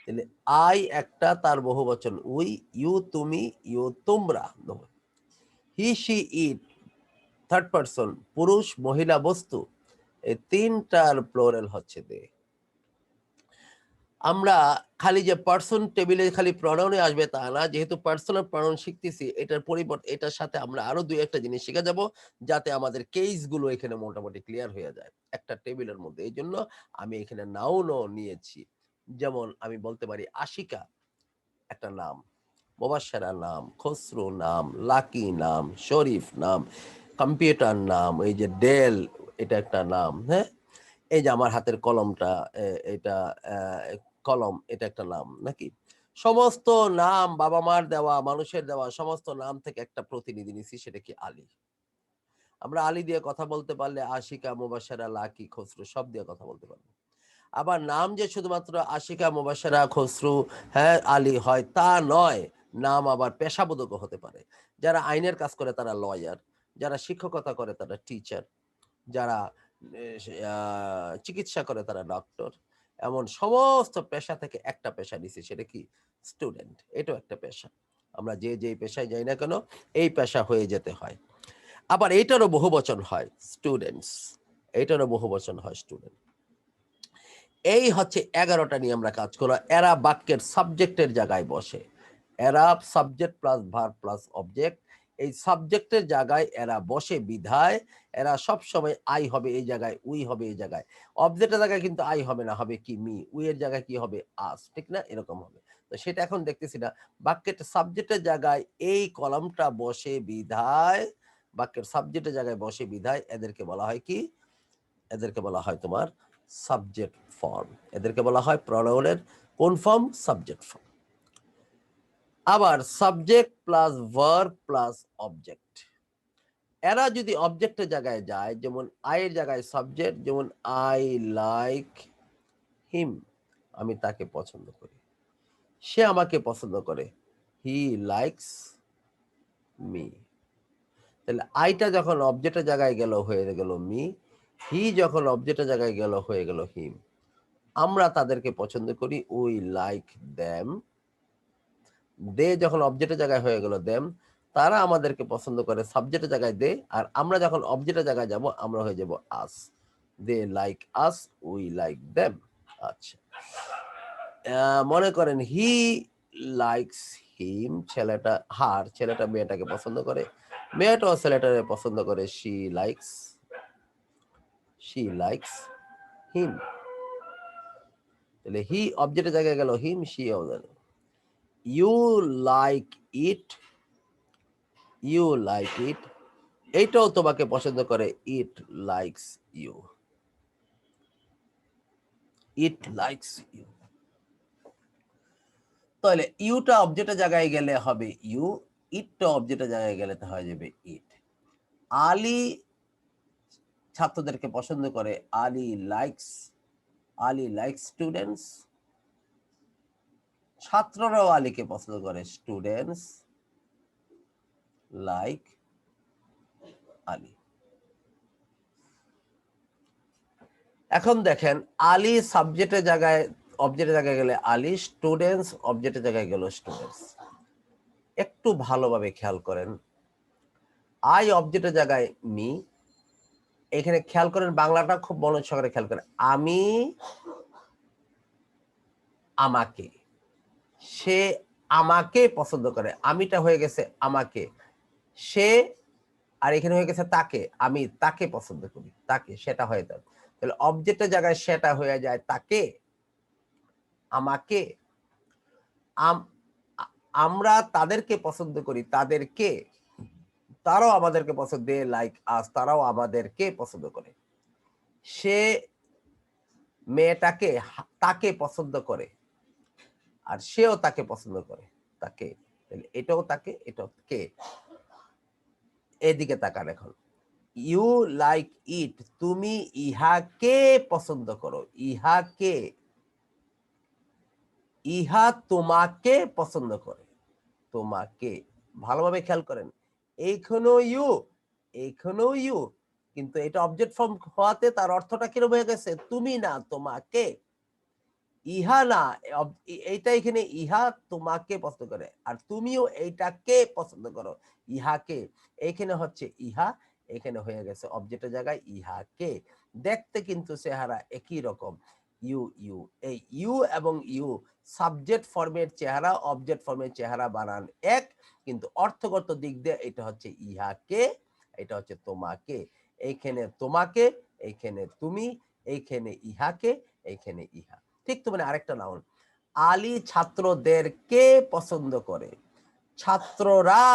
তাহলে আই একটা, তার বহুবচন উই, ইউ তুমি, ইউ তোমরা। He she it third person পুরুষ মহিলা বস্তু, এই তিনটার প্লোরাল হচ্ছে দে। আমরা খালি যে পার্সন টেবিলে খালি প্রনাউনে আসবে তা না, যেহেতু পার্সোনাল প্রনাউন শিখতেছি, এটার পরিবর্তে এটার সাথে আমরা আরো দুই একটা জিনিস শিখে যাব, যাতে আমাদের কেস গুলো এখানে মোটামুটি ক্লিয়ার হয়ে যায় একটা টেবিলের মধ্যে। এই জন্য আমি এখানে নাউনও নিয়েছি। যেমন আমি বলতে পারি আশিকা একটা নাম, মোবাশ্বেরা নাম, খসরু নাম, লাকি নাম, শরীফ নাম, কম্পিউটার নাম, এই যে ডেল এটা একটা নাম। হ্যাঁ, এই যে আমার হাতের কলমটা, এটা কলম, এটা একটা নাম নাকি? সমস্ত নাম বাবা মার দেওয়া, মানুষের দেওয়া সমস্ত নাম থেকে একটা প্রতিনিধি নিছি, সেটা কি আলী। আমরা আলী দিয়ে কথা বলতে পারলে আশিকা, মুবাশশারা, লাকি, খসরু সব দিয়ে কথা বলতে পারবো। আবার নাম যে শুধুমাত্র আশিকা, মুবাশশারা, খসরু, হ্যাঁ আলী হয় তা নয়, নাম আবার পেশাবোধক হতে পারে। যারা আইনের কাজ করে তারা লয়ার, যারা শিক্ষকতা করে তারা টিচার, যারা চিকিৎসা করে তারা ডক্টর। এমন সমস্ত পেশা থেকে একটা পেশা নিছি, সেটা কি? স্টুডেন্ট। এটাও একটা পেশা। আমরা যে যে পেশায় যাই না কেন, এই পেশা হয়ে যেতে হয়। আবার এইটারও বহুবচন হয় স্টুডেন্টস, এইটারও বহুবচন হয় স্টুডেন্ট। এই হচ্ছে 11টা নিয়ে আমরা কাজ করব। এরা বাক্যের সাবজেক্টের জায়গায় বসে। এরা subject plus verb plus object, এই সাবজেক্টের জায়গায় এরা বসে বিধায় এরা সব সময় আই হবে এই জায়গায়, উই হবে এই জায়গায়। অবজেক্টের জায়গায় কিন্তু আই হবে না, হবে কি মি। উই এর জায়গায় কি হবে? আস, ঠিক না? এরকম হবে। তো সেটা এখন দেখতেছি না। বাক্যের সাবজেক্টের জায়গায় এই কলমটা বসে বিধায়, বাক্যের সাবজেক্টের জায়গায় বসে বিধায় এদেরকে বলা হয় কি? এদেরকে বলা হয় তোমার সাবজেক্ট ফর্ম। এদেরকে বলা হয় প্রনাউনের কোন ফর্ম? Subject form. আবার subject plus verb plus object, এরা যদি অবজেক্টের জায়গায় যায়, যেমন আই এর জায়গায় সাবজেক্ট, যেমন আই লাইক হিম, আমি তাকে পছন্দ করি। সে আমাকে পছন্দ করে, হি লাইকস মি। তাহলে আইটা যখন অবজেক্টের জায়গায় গেল হয়ে গেল মি, হি যখন অবজেক্টের জায়গায় গেল হয়ে গেল হিম। আমরা তাদেরকে পছন্দ করি, উই লাইক দেম। দে যখন অবজেক্টের জায়গায় হয়ে গেল দেম, তারা আমাদেরকে পছন্দ করে, সাবজেক্টের জায়গায় দে। আর আমরা যখন অবজেক্টের জায়গায় যাব, আমরা হয়ে যাব us. They like us, we like them. আচ্ছা, মনে করেন হি লাইকস হিম, ছেলেটা হার, ছেলেটা মেয়েটাকে পছন্দ করে, মেয়েটাও ছেলেটাকে পছন্দ করে, শি লাইকস হিম। তাহলে হি অবজেক্টের জায়গায় গেল him, she object. You like it, you like it, এইটাও তোমাকে পছন্দ করে, it likes you, it likes you. তাহলে ইউটা অবজেক্টের জায়গায় গেলে হবে ইউ, ইটটা অবজেক্টের জায়গায় গেলে তো হয়ে যাবে ইট। আলী ছাত্রদেরকে পছন্দ করে, আলী লাইকস স্টুডেন্টস। ছাত্ররাও আলীকে পছন্দ করে, স্টুডেন্টস লাইক আলী। এখন দেখেন, আলী সাবজেক্টের জায়গায় অবজেক্টের জায়গায় গেলে আলী, স্টুডেন্টস অবজেক্টের জায়গায় গেল স্টুডেন্টস। একটু ভালোভাবে খেয়াল করেন, আই অবজেক্টের জায়গায় মি। এখানে খেয়াল করেন, বাংলাটা খুব মনোযোগ সহকারে খেয়াল করেন। আমি আমাকে, সে আমাকে পছন্দ করে, আমিটা হয়ে গেছে আমাকে, সে, আর এখানে হয়ে গেছে তাকে, আমি তাকে পছন্দ করি, তাকে, সেটা হয়ে যায়। তাহলে অবজেক্টের জায়গায় সেটা হয়ে যায় তাকে, আমাকে। আমরা তাদেরকে পছন্দ করি, তাদেরকে, তারাও আমাদেরকে পছন্দ, দে লাইক আস, তারাও আমাদেরকে পছন্দ করে। সে মেয়েটাকে, তাকে পছন্দ করে, আর সেও তাকে পছন্দ করে, তাকে। এটাও তাকে, এটাও কে। এদিকে তাকান এখন। ইউ লাইক ইট, তুমি ইহাকে পছন্দ করো। ইহাকে, ইহা তোমাকে পছন্দ করে। তোমাকে, ভালোভাবে খেয়াল করেন, এইখানেও ইউ, এইখানেও ইউ, কিন্তু এটা অবজেক্ট ফর্ম হওয়াতে তার অর্থটা কিরকম হয়ে গেছে? তুমি না, তোমাকে। ইহা না, এইটা এখানে ইহা তোমাকে পছন্দ করে, আর তুমিও এইটাকে পছন্দ করো, ইহাকে। এখানে হচ্ছে ইহা, এখানে হয়ে গেছে অবজেক্টের জায়গায় ইহাকে। দেখতে কিন্তু চেহারা একই রকম, ইউ ইউ। এই ইউ এবং ইউ সাবজেক্ট ফর্মের চেহারা, অবজেক্ট ফর্মের চেহারা বানান এক, কিন্তু অর্থগত দিক দিয়ে এটা হচ্ছে ইহাকে, এটা হচ্ছে তোমাকে। এইখানে তোমাকে, এইখানে তুমি, এইখানে ইহাকে, এইখানে ইহা। ঠিক তো? মানে আরেকটা নাউন, আলী ছাত্রদেরকে পছন্দ করে। ছাত্ররা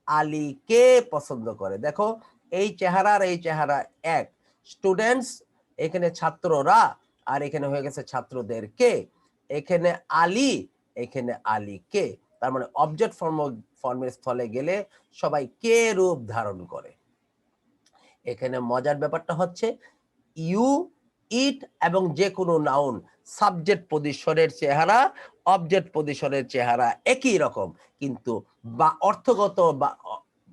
আলীকে পছন্দ করে। দেখো, এই চেহারা আর এই চেহারা এক। স্টুডেন্টস, এখানে ছাত্ররা, আর এখানে হয়ে গেছে ছাত্রদেরকে। এখানে আলী, এখানে আলীকে। তার মানে অবজেক্ট ফর্মের স্থলে গেলে সবাই কে রূপ ধারণ করে। এখানে মজার ব্যাপারটা হচ্ছে ইউ, ইট এবং যে কোনো নাউন সাবজেক্ট পজিশনের চেহারা, অবজেক্ট পজিশনের চেহারা একই রকম, কিন্তু বা অর্থগত বা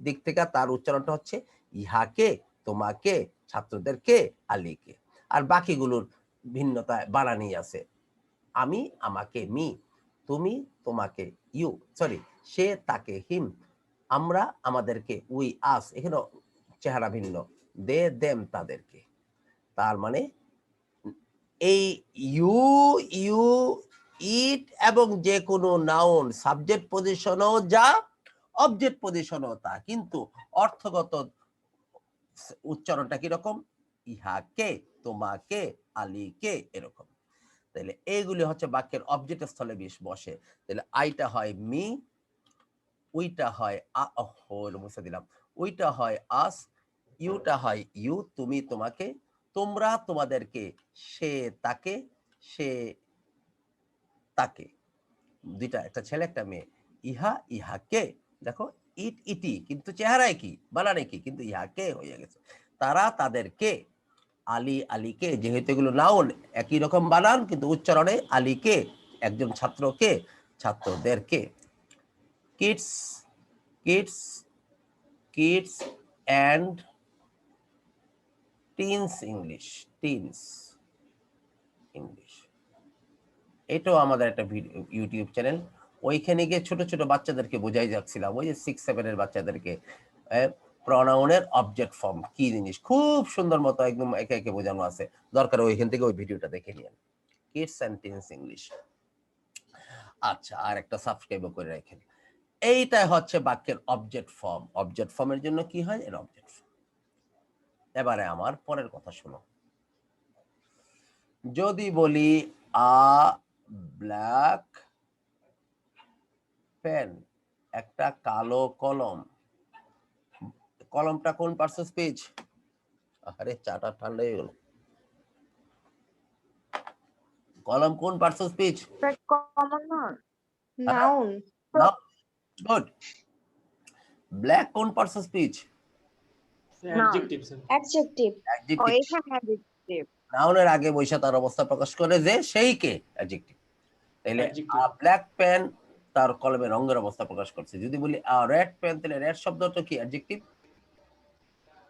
দিক থেকে তার উচ্চারণটা হচ্ছে ইহাকে, তোমাকে, ছাত্রদেরকে, আলীকে। আর বাকিগুলোর ভিন্নতা বানানি আছে। আমি, আমাকে, মি। তুমি, তোমাকে, ইউ, সরি, সে, তাকে, হিম। আমরা, আমাদেরকে, উই, আস। এখানে চেহারা ভিন্ন, দে, দেম, তাদেরকে। তার মানে এই ইউ, ইউ, ইট এবং যে কোনো নাউন সাবজেক্ট পজিশনও যা, অবজেক্ট পজিশনও তা, কিন্তু অর্থগত উচ্চারণটা কিরকম? ইহাকে, তোমাকে, আলীকে, এরকম। তাহলে এইগুলি হচ্ছে বাক্যের অবজেক্ট স্থলে বসে। তাহলে আইটা হয় মি, উইটা হয় মুছে দিলাম, উইটা হয় আস, ইউটা হয় ইউ, তুমি, তোমাকে, তোমরা, তোমাদেরকে, সে, তাকে, সে, তাকে। দুইটা, একটা ছেলে একটা মেয়ে। ইহা, ইহাকে। দেখো, ইট, ইটি, কিন্তু চেহারা কি, বানান কি, কিন্তু ইহাকে হয়ে গেছে। তারা, তাদেরকে। আলী, আলীকে। যেহেতু এগুলো নাউন, একই রকম বানান, কিন্তু উচ্চারণে আলীকে, একজন ছাত্রকে, ছাত্রদেরকে। Kids, kids, kids and teens English, teens English. এটাও আমাদের একটা ইউটিউব চ্যানেল। ওইখানে গিয়ে ছোট ছোট বাচ্চাদেরকে বোঝাই যাচ্ছিলাম, ওই যে 6-7 এর বাচ্চাদেরকে প্রনাউনের অবজেক্ট ফর্ম কি জিনিস, খুব সুন্দর মতো একদম একে একে বোঝানো আছে। দরকার ওইখান থেকে ওই ভিডিওটা দেখে নিন, কিডস অ্যান্ড টিনস ইংলিশ। আচ্ছা, আর একটা সাবস্ক্রাইব করে রাখেন। এইটা হচ্ছে বাক্যের অবজেক্ট ফর্ম। অবজেক্ট ফর্মের জন্য কি হয়? এর অবজেক্ট ফর্ম। এবারে আমার পরের কথা শোনো। যদি বলি আ ব্ল্যাক পেন, একটা কালো কলম। কলমটা কোন পার্টস অফ স্পিচ? আরে চাটা ঠান্ডা হয়ে গেল। কলম কোন parts of speech? Common noun. Noun. Now, good. Black কোন parts of speech? Adjective sir. Adjective. Adjective. এখানে adjective. নাউনের আগে বৈশা তার অবস্থা প্রকাশ করে যে সেই কে, অ্যাডজেক্টিভ। তাইলে Adjective. ব্ল্যাক পেন তার কলমের রঙের অবস্থা প্রকাশ করছে। যদি বলি রেড পেন, তাহলে রেড শব্দটা কি? অ্যাডজেক্টিভ।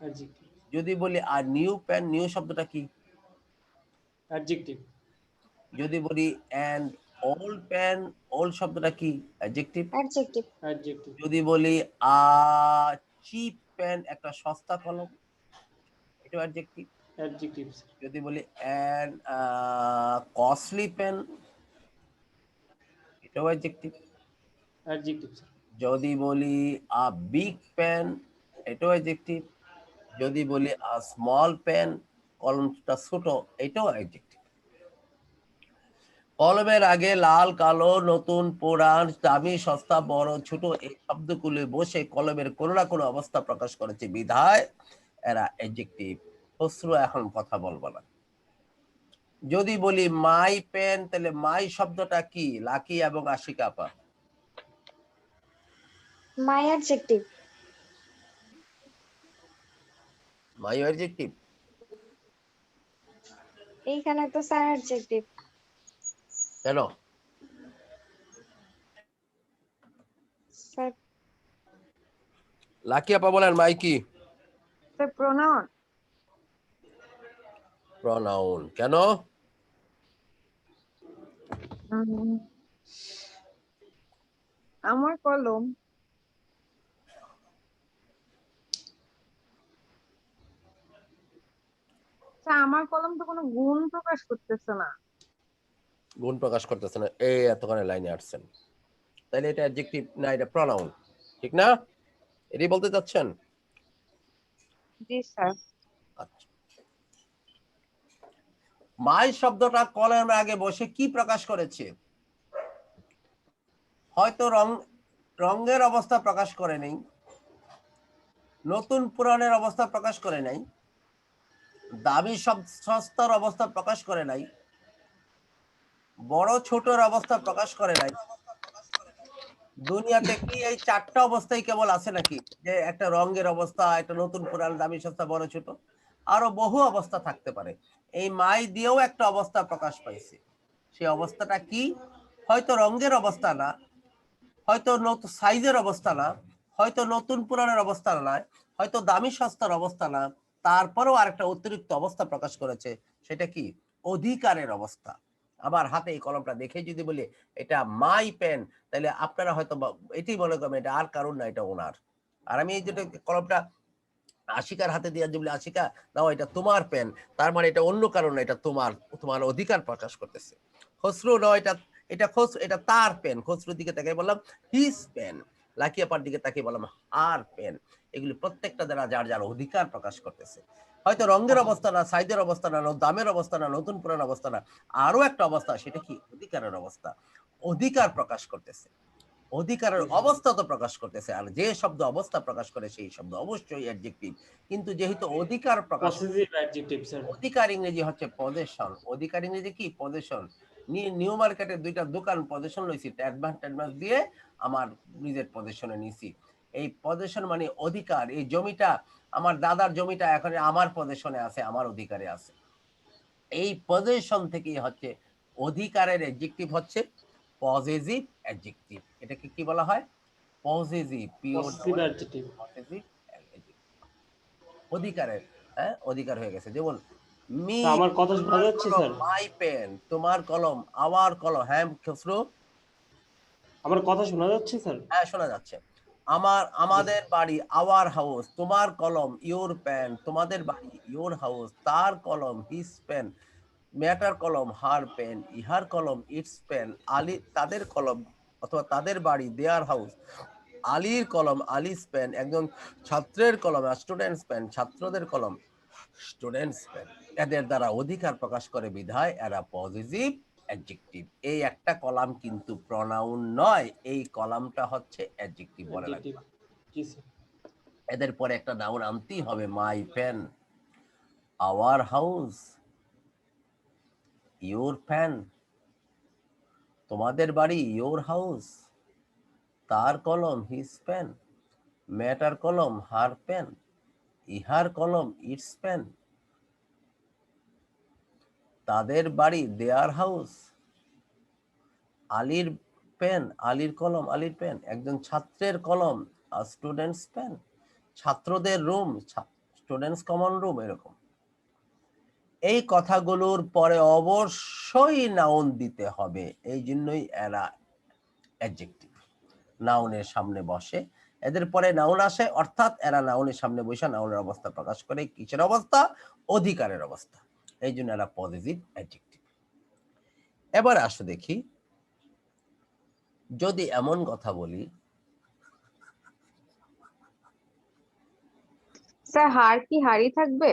Adjective. যদি বলি নিউ পেন, নিউ শব্দটা কি? Adjective. যদি বলি অ্যান্ড ওল্ড পেন, ওল্ড শব্দটা কি? অ্যাডজেক্টিভ। Adjective. Adjective. যদি বলি চিপ পেন, একটা সস্তা কলম, এটা অ্যাডজেক্টিভ। Adjective. sir. যদি বলি অ্যান্ড কস্টলি পেন, এটাও অ্যাডজেক্টিভ। Adjective. sir. যদি বলি বিগ পেন, এটাও অ্যাডজেক্টিভ। যদি বলি স্মল পেন, কলমটা ছোট, এটাও অ্যাডজেক্টিভ। কলমের আগে লাল, কালো, নতুন, পুরান, দামি, সস্তা, বড়, ছোট এই শব্দগুলি বসে কলমের কোনো না কোনো অবস্থা প্রকাশ করেছে বিধায় এরা অ্যাডজেক্টিভ। খসরু এখন কথা বলবো না। যদি বলি মাই পেন, তাহলে মাই শব্দটা কি? লাকি এবং আশিকা আপা। My adjective. My adjective. এইখানে তো স্যার অ্যাডজেক্টিভ। কেন? স্যার লাকি আপা বলেন মাই কি? Sir pronoun. প্রনাউন। কেন? আমার কলম। স্যার আমার কলম তো কোনো গুণ প্রকাশ করতেছে না। গুণ প্রকাশ করতেছে না, এই এতখানি লাইনে আসছেন, তাহলে এটা অ্যাডজেক্টিভ না, এটা প্রনাউন, ঠিক না? এটাই বলতে চাচ্ছেন? জি স্যার। আচ্ছা, মাই শব্দটা কলমের আগে বসে কি প্রকাশ করেছে? হয়তো রঙের অবস্থা প্রকাশ করে নেই, নতুন পুরাণের অবস্থা প্রকাশ করে নাই, দামি সস্তার অবস্থা প্রকাশ করে নাই, বড় ছোটর অবস্থা প্রকাশ করে নাই। দুনিয়াতে কি এই চারটা অবস্থাই কেবল আছে নাকি? যে একটা রঙের অবস্থা, একটা নতুন পুরান, দামি সস্তা, বড় ছোট, আরো বহু অবস্থা থাকতে পারে। এই মাই দিয়েও একটা অবস্থা প্রকাশ পাইছে। সেই অবস্থাটা কি? হয়তো রঙের অবস্থা না, হয়তো নতুন সাইজের অবস্থা না, হয়তো নতুন পুরানের অবস্থা নয়, হয়তো দামি সস্তার অবস্থা না, তারপরেও আরেকটা অতিরিক্ত অবস্থা প্রকাশ করেছে। সেটা কি? অধিকারের অবস্থা। আমার হাতে এই কলমটা দেখে যদি বলি এটা মাই পেন, তাহলে আপনারা হয়তো এটি মনে করবেন এটা আর কারণ না, এটা ওনার। আর আমি এই যেটা কলমটা আশিকার হাতে দিয়ে বলি, আশিকা নাও এটা তোমার পেন, তার মানে এটা অন্য কারণ না, এটা তোমার, তোমার অধিকার প্রকাশ করতেছে। খসরু নাও এটা, এটা তার পেন, খসরুর দিকে তাকিয়ে বললাম হিজ পেন, লাকি আপার দিকে তাকিয়ে বললাম আর পেন। এগুলি প্রত্যেকটা দ্বারা যার যার অধিকার প্রকাশ করতেছে। হয়তো রঙের অবস্থা না, সাইজের অবস্থা না, দামের অবস্থা না, নতুন পুরান অবস্থা না, আরো একটা অবস্থা, সেটা কি? অধিকারের অবস্থা। অধিকার প্রকাশ করতেছে, অধিকারের অবস্থা তো প্রকাশ করতেছে। আর যে শব্দ অবস্থা প্রকাশ করে সেই শব্দ অবশ্যই অ্যাডজেক্টিভ। কিন্তু যেহেতু অধিকার প্রকাশ, পসেসিভ অ্যাডজেক্টিভ স্যার। অধিকার ইংরেজি হচ্ছে পজেশন। অধিকার ইংরেজি কি? পজেশন। নিউ মার্কেটের দুইটা দোকান পজেশন লইছি, অ্যাডভান্স দিয়ে আমার নিজের পজেশনে নিছি। এই পজেশন মানে অধিকার। এই জমিটা, আমার দাদার জমিটা এখন আমার পজেশনে আছে, আমার অধিকারে আছে। এই পজেশন থেকেই হচ্ছে অধিকারের অ্যাডজেক্টিভ হচ্ছে পজেসিভ অ্যাডজেক্টিভ। এটাকে কি বলা হয়? Possessive. Possessive adjective. Possessive adjective. অধিকারের, হ্যাঁ অধিকার হয়ে গেছে। যেমন মি, আমার কথা শোনা যাচ্ছে স্যার? মাই পেন, তোমার কলম, আওয়ার কলম। হ্যাঁ খসরু, আমার কথা শোনা যাচ্ছে স্যার? হ্যাঁ শোনা যাচ্ছে। আমাদের বাড়ি, আওয়ার হাউস, তোমার কলম, ইউর পেন, তোমাদের বাড়ি, ইউর হাউস, তার কলম, হিজ পেন, ম্যাটার কলম, হার পেন, ইহার কলম, ইটস পেন, আলী তাদের কলম অথবা তাদের বাড়ি, দেয়ার হাউস, আলীর কলম, আলিস পেন, একজন ছাত্রের কলম, স্টুডেন্টস পেন, ছাত্রদের কলম, স্টুডেন্টস পেন। এদের দ্বারা অধিকার প্রকাশ করে বিধায় এরা পজিটিভ অ্যাডজেক্টিভ। এই একটা কলাম কিন্তু প্রনাউন নয়, এই কলামটা হচ্ছে অ্যাডজেক্টিভ বলে লাগবে। অ্যাডজেক্টিভ। জি স্যার। এদের পরে একটা নাউন আনতেই হবে। My pen, our house, your pen, তোমাদের বাড়ি, ইউর হাউস, তার কলম, হিজ পেন, ম্যাটার কলম, হার পেন, ইহার কলম, ইটস পেন, তাদের বাড়ি, দেয়ার হাউস, আলীর পেন, আলীর কলম, আলীর পেন, একজন ছাত্রের কলম, স্টুডেন্টস পেন, ছাত্রদের রুম, স্টুডেন্টস কমন রুম। এরকম এই কথাগুলোর পরে অবশ্যই নাউন দিতে হবে, এই জন্যই এরা অ্যাডজেক্টিভ। নাউনের সামনে বসে, এদের পরে নাউন আসে, অর্থাৎ এরা নাউনের সামনে বসে নাউনের অবস্থা প্রকাশ করে। কিসের অবস্থা? অধিকারের অবস্থা। এই জন্য এরা পজিটিভ অ্যাডজেক্টিভ। এবার আসো দেখি, যদি এমন কথা বলি, স্যার হার কি হারই থাকবে?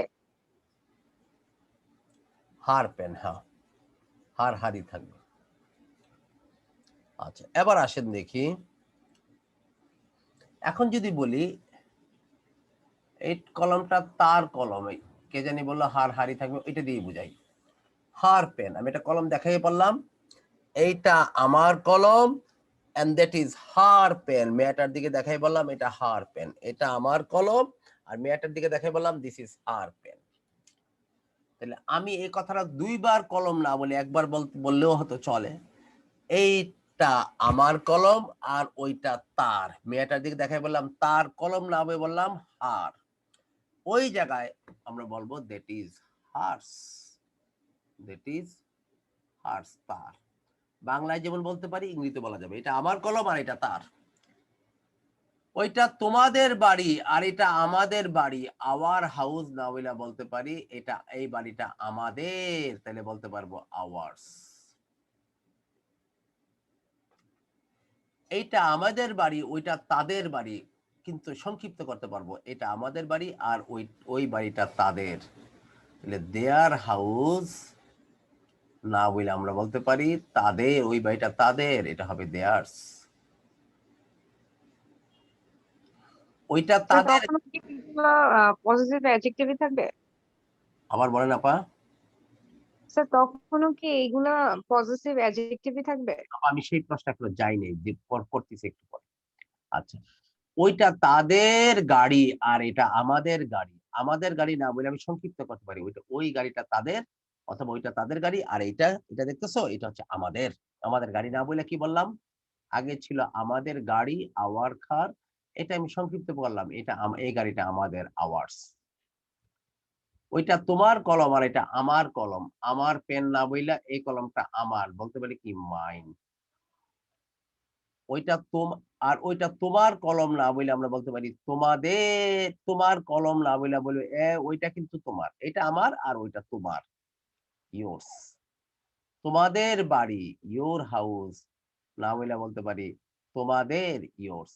হার পেন, হ্যাঁ হার হারি থাকবে। আচ্ছা এবার আসেন দেখি, এখন যদি বলি এই কলমটা তার কলম, কে জানি বললো হার হারি থাকবে, এটা দিয়ে বুঝাই। হার পেন, আমি একটা কলম দেখাই বললাম এইটা আমার কলম, and that is her pen. মেয়েটার দিকে দেখাই বললাম এটা হার পেন, এটা আমার কলম আর মেয়েটার দিকে দেখে বললাম দিস ইজ হার পেন। তাহলে আমি এই কথাটা দুইবার কলম না বলে একবার বললেও হতো চলে। এইটা আমার কলম আর ওইটা তার। মেয়েটার দিকে দেখাই বললাম তার কলম না বলে বললাম হার। ওই জায়গায় আমরা বলবো that is hers, that is hers, তার। বাংলায় যেমন বলতে পারি ইংরেজিতে বলা যাবে এটা আমার কলম আর এটা তার। ওইটা তোমাদের বাড়ি আর এটা আমাদের বাড়ি, আওয়ার হাউস না বলে বলতে পারি এটা এই বাড়িটা আমাদের, তাহলে বলতে পারবো আওয়ার্স। এইটা আমাদের বাড়ি ওইটা তাদের বাড়ি, কিন্তু সংক্ষিপ্ত করতে পারবো এটা আমাদের বাড়ি আর ওই বাড়িটা তাদের, তাহলে দেয়ার হাউস না বলে আমরা বলতে পারি তাদের, ওই বাড়িটা তাদের, এটা হবে দেয়ার্স। ওইটা তাদের। তখন কি এগুলো পজিটিভ অ্যাডজেক্টিভই থাকবে? আবার বলেন আপা। স্যার তখনও কি এগুলা পজিটিভ অ্যাডজেক্টিভই থাকবে? আপা আমি সেই প্রশ্ন এখনো যাইনি, যে করতেছি একটু পরে। আচ্ছা, ওইটা তাদের গাড়ি আর এটা আমাদের গাড়ি। আমাদের গাড়ি না বলে আমি সংক্ষিপ্ত করতে পারি ওইটা ওই গাড়িটা তাদের, অথবা ওইটা তাদের গাড়ি আর এটা দেখতেছো এটা হচ্ছে আমাদের। আমাদের গাড়ি না বলে কি বললাম, আগে ছিল আমাদের গাড়ি আওয়ার কার, এটা আমি সংক্ষিপ্ত করলাম এটা এই গাড়িটা আমাদের আওয়ার্স। ওইটা তোমার কলম আর এটা আমার কলম, আমার পেন না বইলা এই কলমটা আমার, বলতে পারি কি মাইন। ওইটা আর ওইটা তোমার কলম না বলে আমরা বলতে পারি তোমাদের, তোমার কলম না বলে বলবে ওইটা কিন্তু তোমার, এটা আমার আর ওইটা তোমার, ইয়োর্স। তোমাদের বাড়ি ইয়োর হাউস না বলে বলতে পারি তোমাদের, ইয়োর্স।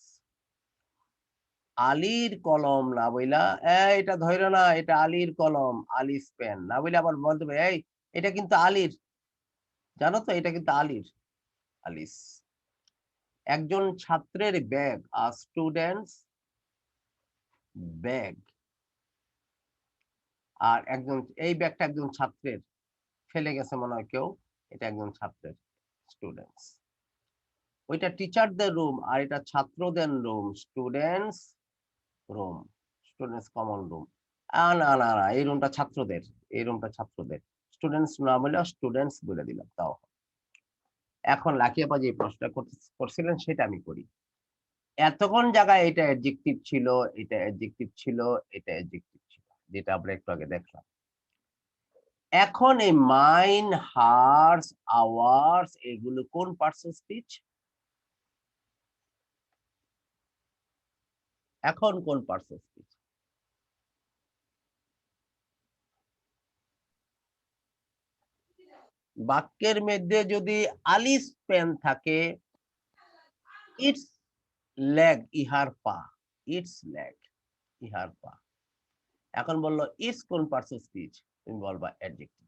আলীর কলম না বইলা এটা ধৈর্য না এটা আলীর কলম, আলিস পেন না বইলে আবার বলতে পারি এটা কিন্তু আলীর, জানো তো এটা কিন্তু আলীর, আলিস। একজন ছাত্রের ব্যাগ, আ স্টুডেন্টস ব্যাগ, আর একজন এই ব্যাগটা একজন ছাত্রের, ফেলে গেছে মনে হয় কেউ, এটা একজন ছাত্রের, স্টুডেন্টস। ওইটা টিচারদের রুম আর এটা ছাত্রদের room, students room, students common room. না না না, এই রুমটা ছাত্রদের, এই রুমটা ছাত্রদের, স্টুডেন্টস না বলে স্টুডেন্টস বলে দিলাম তাও। এখন লাকি আপা যে প্রশ্নটা করছিলেন সেটা আমি করি। এতক্ষণ জায়গায় এটা অ্যাডজেক্টিভ ছিল, এটা অ্যাডজেক্টিভ ছিল, এটা অ্যাডজেক্টিভ ছিল, যেটা আমরা একটু আগে দেখলাম। এখন এই মাইন, হার্স, আওয়ার্স এগুলো কোন পার্টস অফ স্পিচ? এখন কোন পার্টস অফ স্পিচ? বাক্যের মধ্যে যদি আলিস পেন থাকে, ইটস লেগ ইহার পা, ইটস লেগ ইহার পা। এখন বললো ইটস কোন পার্টস অফ স্পিচ, তুমি বলবা অ্যাডজেক্টিভ।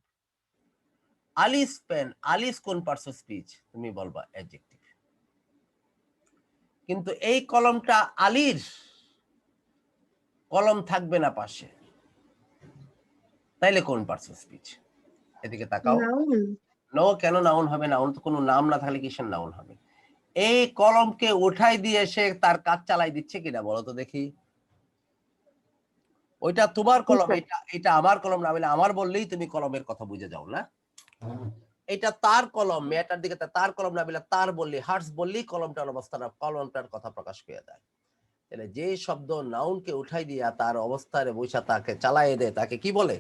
আলিস পেন, আলিস কোন পার্টস অফ স্পিচ, তুমি বলবা অ্যাডজেক্টিভ। কিন্তু এই কলমটা আলীর, কলম থাকবে না পাশে, তাইলে কোন পার্টস অফ স্পিচ? এদিকে তাকাও। নো, কেন নাউন হবে? নাউন তো কোনো নাম না থাকলে কিসের নাউন হবে? এই কলমকে উঠাই দিয়ে সে তার কাজ চালাই দিচ্ছে কিনা বলো তো দেখি। ওইটা তোমার কলম, এটা আমার কলম না বলে আমার বললেই তুমি কলমের কথা বুঝে যাও না। এটা তার কলম, মেয়েটার দিকে তার কলম না বলে তার বললি, হার্স বললি কলমটার অবস্থা না, কলমটার কথা প্রকাশ করে দেয়। তাহলে যে শব্দ নাউনকে উঠাই দিয়া তার অবস্থায় বৈশা তাকে চালাই দেয় তাকে কি বলে?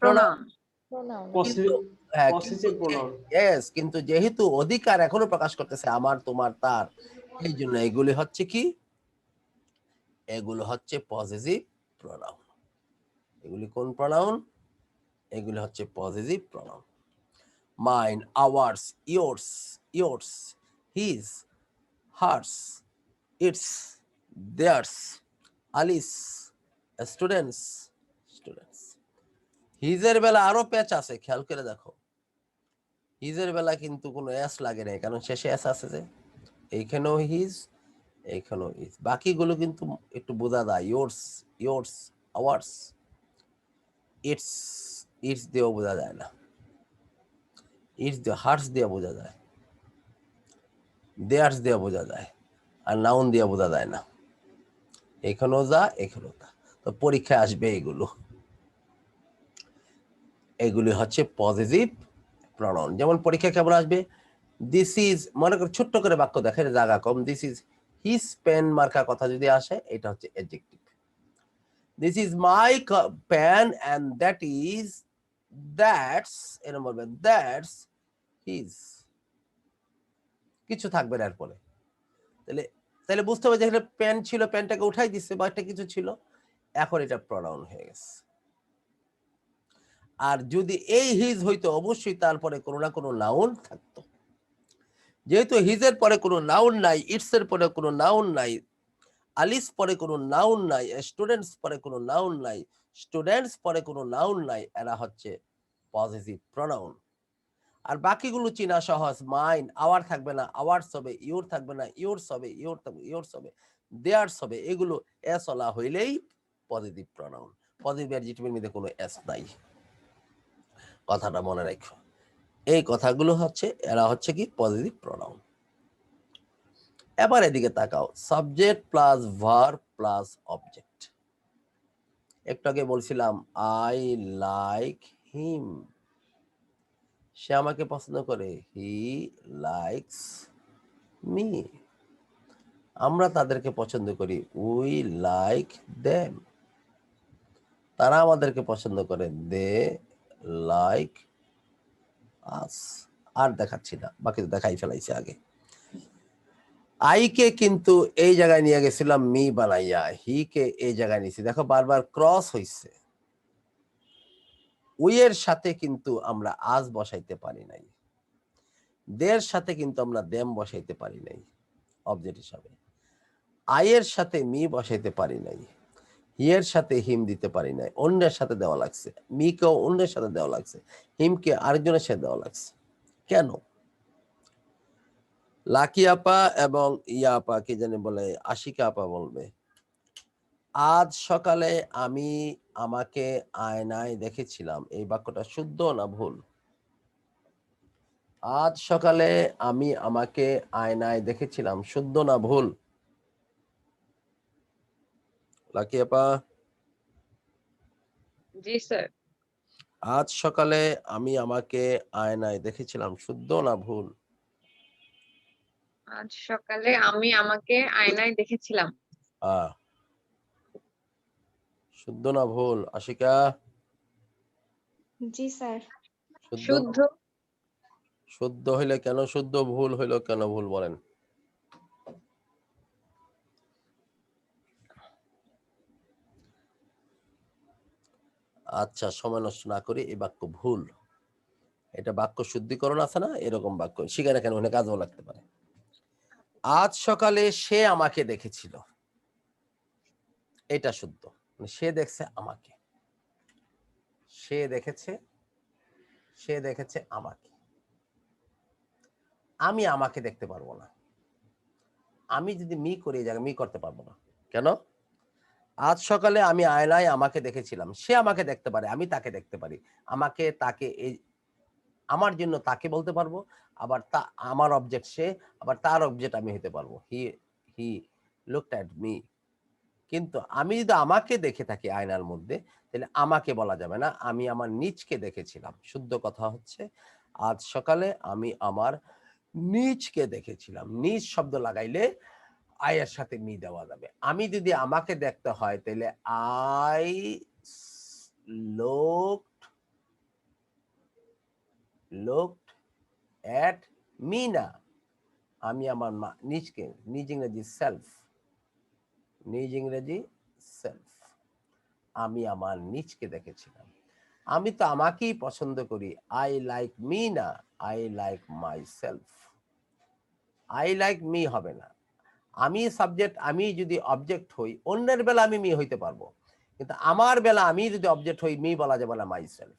প্রোনাউন। কিন্তু যেহেতু অধিকার এখনো প্রকাশ করতেছে আমার তোমার তার, এই জন্য এগুলি হচ্ছে কি, এগুলো হচ্ছে পজিটিভ প্রোনাউন। এগুলি কোন প্রোনাউন? এগুলি হচ্ছে positive pronoun. Mine, ours, yours, yours, his, hers, its, theirs, Alice's, students, students. হিজের বেলা আরো প্যাচ আছে, খেয়াল করে দেখো। হিজের বেলা কিন্তু কোনো এস লাগে নাই, কারণ শেষে এস আছে যে, এইখানেও হিজ, এইখানেও হিজ। বাকিগুলো কিন্তু একটু বোঝা যায়, yours, yours, hours, it's, it's দিয়েও বোঝা যায় না, ইটস দিয়ে, হার্স দিয়ে বোঝা যায়, দেয়ার্স দিয়ে বোঝা যায়, আর নাউন দিয়ে বোঝা যায় না। এখানেও যা, এখানেও তা। তো পরীক্ষায় আসবে এগুলি হচ্ছে পজিটিভ প্রনাউন। যেমন পরীক্ষা কেমন আসবে, দিস ইজ, মনে করে ছোট্ট করে বাক্য দেখেন, জায়গা কম, দিস ইজ হিজ পেন মার্কা কথা যদি আসে, এটা হচ্ছে adjective. This is my pen and that's এরকম বলবে, দ্যাটস হিজ, কিছু থাকবে না এরপরে। তাহলে তাহলে বুঝতে হবে যে এখানে পেন ছিল, পেনটাকে উঠাই দিচ্ছে বা একটা কিছু ছিল, এখন এটা প্রনাউন হয়ে গেছে। আর যদি এই হিজ হইতো, অবশ্যই তারপরে কোনো না কোনো নাউন থাকতো। যেহেতু হিজের পরে কোনো নাউন নাই, ইটস এর পরে কোনো নাউন নাই, আলিস পরে কোনো নাউন নাই, স্টুডেন্টস পরে কোনো নাউন নাই, স্টুডেন্টস পরে কোনো নাউন নাই, এরা হচ্ছে পজিটিভ প্রনাউন। আর বাকিগুলো চিনা সহজ, মাইন, আওয়ার থাকবে না, আওয়ার্স হবে, ইউর থাকবে না, ইউরস হবে, ইউর থাকবে, ইউরস হবে, দেয়ার্স হবে, এগুলো এস ওলা হইলেই পজিটিভ প্রনাউন। পজিটিভ অ্যাডজেক্টিভের মধ্যে কোনো এস নাই, কথাটা মনে রাখো। এই কথাগুলো হচ্ছে, এরা হচ্ছে কি পজিটিভ প্রনাউন। এবার এদিকে তাকাও, subject plus verb plus object. একটু আগে বলছিলাম আই লাইক হিম, সে আমাকে পছন্দ করে, হি লাইকস মি, আমরা তাদেরকে পছন্দ করি, উই লাইক দেম, তারা আমাদেরকে পছন্দ করে, দে লাইক আস। আর দেখাচ্ছি না, বাকি তো দেখাই ফেলাইছে আগে। আইকে কিন্তু এই জায়গায় নিয়ে গেছিলাম মি বানাইয়া, হি কে এই জায়গায় নিয়েছি, দেখো বারবার ক্রস হইছে। উইয়ের সাথে কিন্তু আমরা আজ বসাইতে পারি নাই, দের সাথে কিন্তু আমরা দেম বসাইতে পারি নাই অবজেক্ট হিসাবে, আয়ের সাথে মি বসাইতে পারি নাই, হিয়ের সাথে হিম দিতে পারি নাই, অন্যের সাথে দেওয়া লাগছে, মিকেও অন্যের সাথে দেওয়া লাগছে, হিমকে আরেকজনের সাথে দেওয়া লাগছে। কেন? লাকি আপা এবং ইয়া আপা কি জানি বলে, আশিকা আপা বলবে, আজ সকালে আমি আমাকে আয়নায় দেখেছিলাম, এই বাক্যটা শুদ্ধ না ভুল? আজ সকালে আমি আমাকে আয়নায় দেখেছিলাম, শুদ্ধ না ভুল? লাকি আপা, জি স্যার। আজ সকালে আমি আমাকে আয়নায় দেখেছিলাম, শুদ্ধ না ভুল? আজ সকালে আমি আমাকে আয়নায় দেখেছিলাম। শুদ্ধ না ভুল আশিকা? জি স্যার। শুদ্ধ না? শুদ্ধ। শুদ্ধ হইলে কেন শুদ্ধ, ভুল হইলো কেন ভুল, বলেন? আচ্ছা, সময় নষ্ট না করি, এই বাক্য ভুল। এটা বাক্য শুদ্ধিকরণ আছে না, এরকম বাক্য শিখে রাখেন, ওখানে কাজও লাগতে পারে। আজ সকালে সে আমাকে দেখেছিল, এটা শুদ্ধ, মানে সে দেখছে আমাকে, সে দেখেছে আমাকে। আমি আমাকে দেখতে পারবো না, আমি যদি মি করি এই জায়গায় মি করতে পারবো না। কেন? আজ সকালে আমি আয়নায় আমাকে দেখেছিলাম, সে আমাকে দেখতে পারে, আমি তাকে দেখতে পারি, আমাকে তাকে, এই আমার জন্য তাকে বলতে পারবো, আবার তা আমার অবজেক্ট সে, আবার তার অবজেক্ট আমি হতে পারবো, হি লুকড অ্যাট মি। কিন্তু আমি যদি আমাকে দেখে থাকি আয়নার মধ্যে, তাহলে আমাকে বলা যাবে না, আমি আমার নিজকে দেখেছিলাম। শুদ্ধ কথা হচ্ছে আজ সকালে আমি আমার নিজকে দেখেছিলাম। নিজ শব্দ লাগাইলে আয়ের সাথে মি দেওয়া যাবে। আমি যদি আমাকে দেখতে হয় তাহলে আই looked at me না, আমি আমার নিজকে, নিজ ইংরেজি সেলফ, নিজ ইংরেজি সেলফ, আমি আমার নিজকে দেখেছিলাম। আমি তো আমাকেই পছন্দ করি, আই লাইক মি না, I like my self. I like me হবে না, আমি সাবজেক্ট, আমি যদি অবজেক্ট হই, অন্যের বেলা আমি মি হইতে পারবো, কিন্তু আমার বেলা আমি যদি অবজেক্ট হই, মি বলা যাবে না, মাই সেলফ।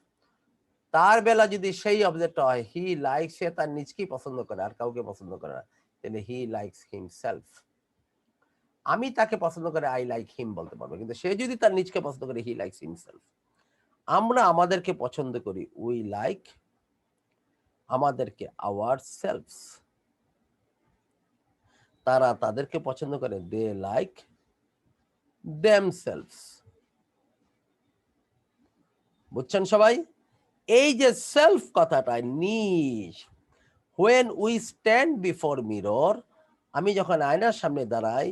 তার বেলা যদি সেই অবজেক্ট হয়, হি লাইক, সে তার নিজকেই পছন্দ করে, আর কাউকে পছন্দ করে না, তাহলে হি লাইকস হিমসেলফ। আমি তাকে পছন্দ করে, আই লাইক হিম বলতে পারবো, কিন্তু সে যদি তার নিজকে পছন্দ করে, হি লাইকস হিমসেলফ। আমরা আমাদেরকে পছন্দ করি, উই লাইক আমাদেরকে, আওয়ার সেলফস। তারা তাদেরকে পছন্দ করে, দে লাইক দেমসেলভস। বুঝছেন সবাই? এই যে সেলফ কথাটা নিজ, when we stand before mirror, আমি যখন আয়নার সামনে দাঁড়াই,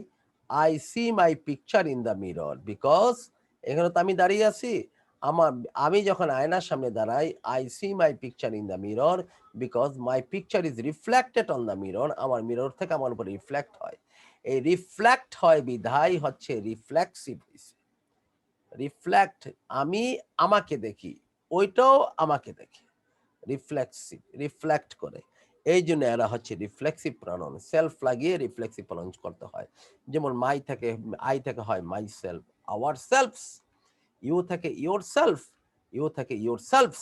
I see my picture in the mirror because এখানে তো আমি দাঁড়িয়ে আছি। আমি যখন আয়নার সামনে দাঁড়াই, I see my picture in the mirror because my picture is reflected on the mirror, আমার মিরর থেকে আমার উপর রিফ্লেক্ট হয়। এই রিফ্লেক্ট হয় বিধায় হচ্ছে রিফ্লেক্সিভ। রিফ্লেক্ট, আমি আমাকে দেখি, ওইটাও আমাকে দেখে, রিফ্লেক্সিভ, রিফ্লেক্ট করে। এই জন্য এরা হচ্ছে রিফ্লেক্সিভ প্রনাউন, সেলফ লাগিয়ে রিফ্লেক্সিভ প্রনাউন্স করতে হয়। যেমন মাই থেকে, আই থেকে হয় my self, ourselves, you থেকে ইউর সেলফ, ইউ থেকে ইউর সেলফস,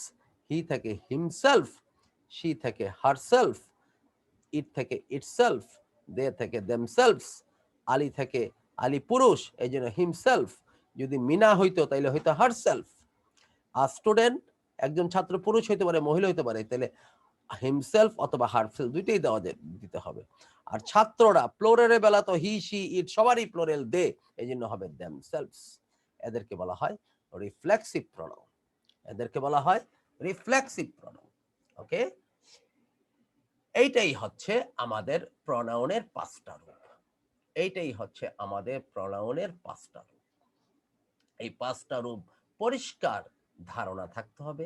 হি থেকে হিমসেলফ, শি থেকে হার সেলফ, ইট থেকে ইটসেলফ, দে থেকে দেমসেলফস, আলী থেকে আলী পুরুষ, এই জন্য হিমসেলফ। যদি মিনা হইতো তাইলে হইতো হার সেলফ। আর স্টুডেন্ট, একজন ছাত্র পুরুষ হইতে পারে, মহিলা হইতে পারে, তাহলে হিমসেলফ অথবা হারসেলফ দুইটাই দিতে হবে। আর ছাত্ররা প্লোরালের বেলা তো হি, শি, ইট সবারই প্লোরাল দে, এই জন্য হবে দেমসেলফস। এদেরকে বলা হয় রিফ্লেক্সিভ প্রনাউন, এদেরকে বলা হয় রিফ্লেক্সিভ প্রনাউন। ওকে, এইটাই হচ্ছে আমাদের প্রনাউনের 5টা রূপ। এইটাই হচ্ছে আমাদের প্রনাউনের 5টা রূপ। এই 5টা রূপ পরিষ্কার ধারণা থাকতে হবে,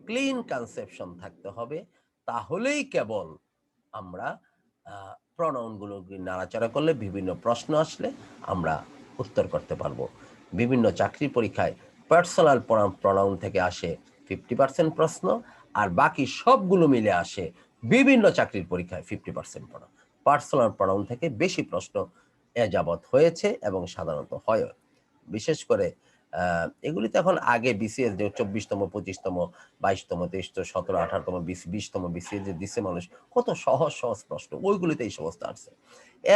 ক্লিন কনসেপশন থাকতে হবে, তাহলেই কেবল আমরা প্রনাউনগুলো নাড়াচাড়া করলে, বিভিন্ন প্রশ্ন আসলে আমরা উত্তর করতে পারবো। বিভিন্ন চাকরি পরীক্ষায় পার্সোনাল প্রনাউন থেকে আসে 50% প্রশ্ন, আর বাকি সবগুলো মিলে আসে বিভিন্ন চাকরির পরীক্ষায় 50% প্রনাউন। পার্সোনাল প্রনাউন থেকে বেশি প্রশ্ন এ যাবৎ হয়েছে এবং সাধারণত হয়। বিশেষ করে এগুলিতে এখন আগে বিসিএস যে 24তম, 25তম, 22তম, 23তম, 17, 18তম, 20তম বিসিএস যে দিছে মানুষ, কত সহজ সহজ প্রশ্ন, ওইগুলিতে এই সমস্ত আসছে।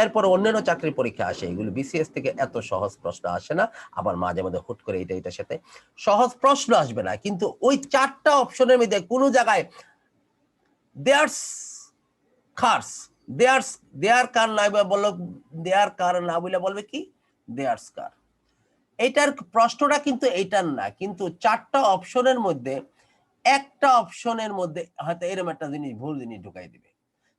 এরপর অন্যান্য চাকরির পরীক্ষা আসে, এগুলি বিসিএস থেকে এত সহজ প্রশ্ন আসে না। আবার মাঝে মাঝে হুট করে এটার সাথে সহজ প্রশ্ন আসবে না, কিন্তু ওই 4টা অপশনের মধ্যে কোনো জায়গায় দেয়ার্স কার্স, দেয়ার কার না বললো, দেয়ার কার না বলে বলবে কি দেয়ার্স কার। এইটার প্রশ্নটা কিন্তু এইটার না, কিন্তু 4টা অপশনের মধ্যে একটা অপশনের মধ্যে হয়তো এরকম একটা জিনিস, ভুল জিনিস ঢুকাই দিবে।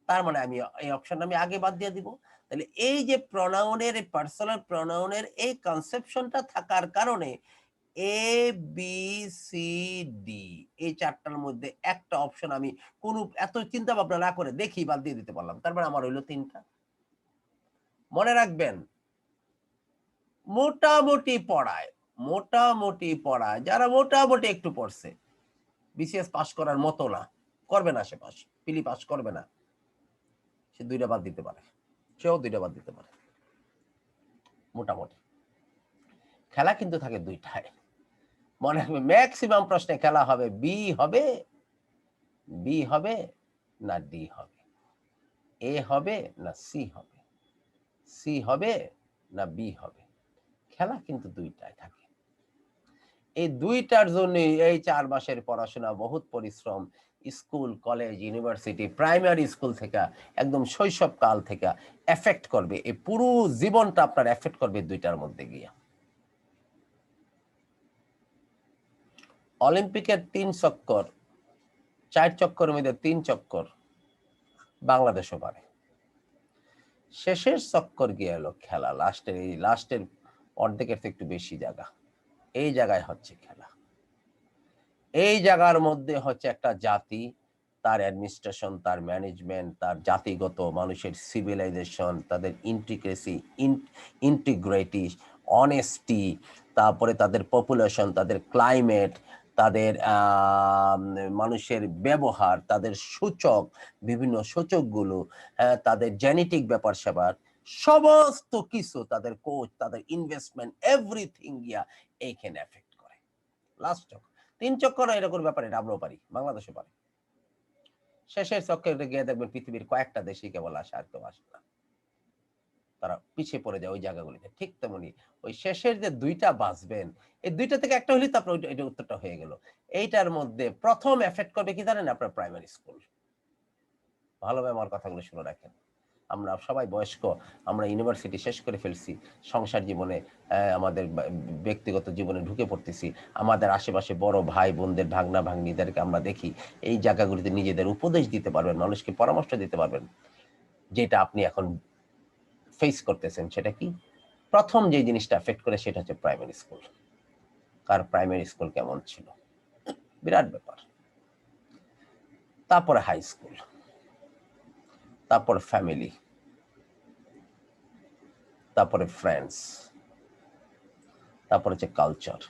তার মানে আমি এই অপশনটা আমি আগে বাদ দিয়ে দিব। তাহলে এই যে প্রনাউনের, পার্সোনাল প্রনাউনের এই কনসেপশনটা থাকার কারণে এ বি সি ডি এই 4টার মধ্যে একটা অপশন আমি কোনো এত চিন্তা ভাবনা না করে দেখি বাদ দিয়ে দিতে পারলাম। তারপরে আমার হইলো 3টা। মনে রাখবেন, মোটামুটি পড়ায় যারা মোটামুটি একটু পড়ছে, বিসিএস পাস করার মতো না, করবে না, সে পাস, পিলি পাস করবে না, সে 2টা বাদ দিতে পারে, সেও 2টা বাদ দিতে পারে। মোটামুটি খেলা কিন্তু থাকে 2টায়। মনে রাখবে, ম্যাক্সিমাম প্রশ্নে খেলা হবে বি হবে না ডি হবে, এ হবে না সি হবে, সি হবে না বি হবে। খেলা কিন্তু 2টায় থাকে। এই 2টার জন্য এই 4 মাসের পড়াশোনা, বহুত পরিশ্রম, school, college, university, primary school থেকে একদম শৈশব কাল থেকে এফেক্ট করবে। এই পুরো জীবনটা আপনার এফেক্ট করবে 2টার মধ্যে গিয়ে। অলিম্পিকের 3 চক্কর, 4 চক্করের মধ্যে 3 চক্কর বাংলাদেশও পারে। শেষের চক্কর গিয়ে এলো খেলা, লাস্টের অর্ধেকের থেকে একটু বেশি জায়গা, এই জায়গায় হচ্ছে খেলা। এই জায়গার মধ্যে হচ্ছে একটা জাতি, তার অ্যাডমিনিস্ট্রেশন, তার ম্যানেজমেন্ট, তার জাতিগত মানুষের সিভিলাইজেশন, তাদের ইন্টিগ্রিটি, অনেস্টি, তারপরে তাদের পপুলেশন, তাদের ক্লাইমেট, তাদের মানুষের ব্যবহার, তাদের সূচক, বিভিন্ন সূচকগুলো, তাদের জেনেটিক ব্যাপার স্যাপার, সমস্ত কিছু, তাদের কোচ, তাদের ইনভেস্টমেন্ট, এভরিথিং গিয়া এইখানে এফেক্ট করে। লাস্ট চক্কর, 3 চক্কর এরকম ব্যাপারে আমরাও পারি, বাংলাদেশও পারে। শেষের চক্করে গিয়ে দেখবেন পৃথিবীর কয়েকটা দেশই কেবল আসে, আর কেউ আসে না, তারা পিছিয়ে পড়ে যায় ওই জায়গাগুলিতে। ঠিক তেমনি ওই শেষের যে 2টা বাঁচবেন, এই 2টা থেকে একটা হলেই তো আপনার এটা উত্তরটা হয়ে গেল। এইটার মধ্যে প্রথম এফেক্ট করবে কি জানেন? আপনার প্রাইমারি স্কুল। ভালোভাবে আমার কথাগুলো শুনে রাখেন। আমরা সবাই বয়স্ক, আমরা ইউনিভার্সিটি শেষ করে ফেলছি, সংসার জীবনে আমাদের ব্যক্তিগত জীবনে ঢুকে পড়তেছি, আমাদের আশেপাশে বড় ভাই বোনদের ভাগনা ভাগ্নিদেরকে আমরা দেখি এই জায়গাগুলিতে নিজেদের উপদেশ দিতে পারবেন, মানুষকে পরামর্শ দিতে পারবেন। যেটা আপনি এখন ফেস করতেছেন সেটা কি? প্রথম যে জিনিসটা এফেক্ট করে সেটা হচ্ছে প্রাইমারি স্কুল। কার প্রাইমারি স্কুল কেমন ছিল, বিরাট ব্যাপার। তারপরে হাই স্কুল, তারপরে ফ্যামিলি, তারপরে ফ্রেন্ডস, তারপরে হচ্ছে কালচার,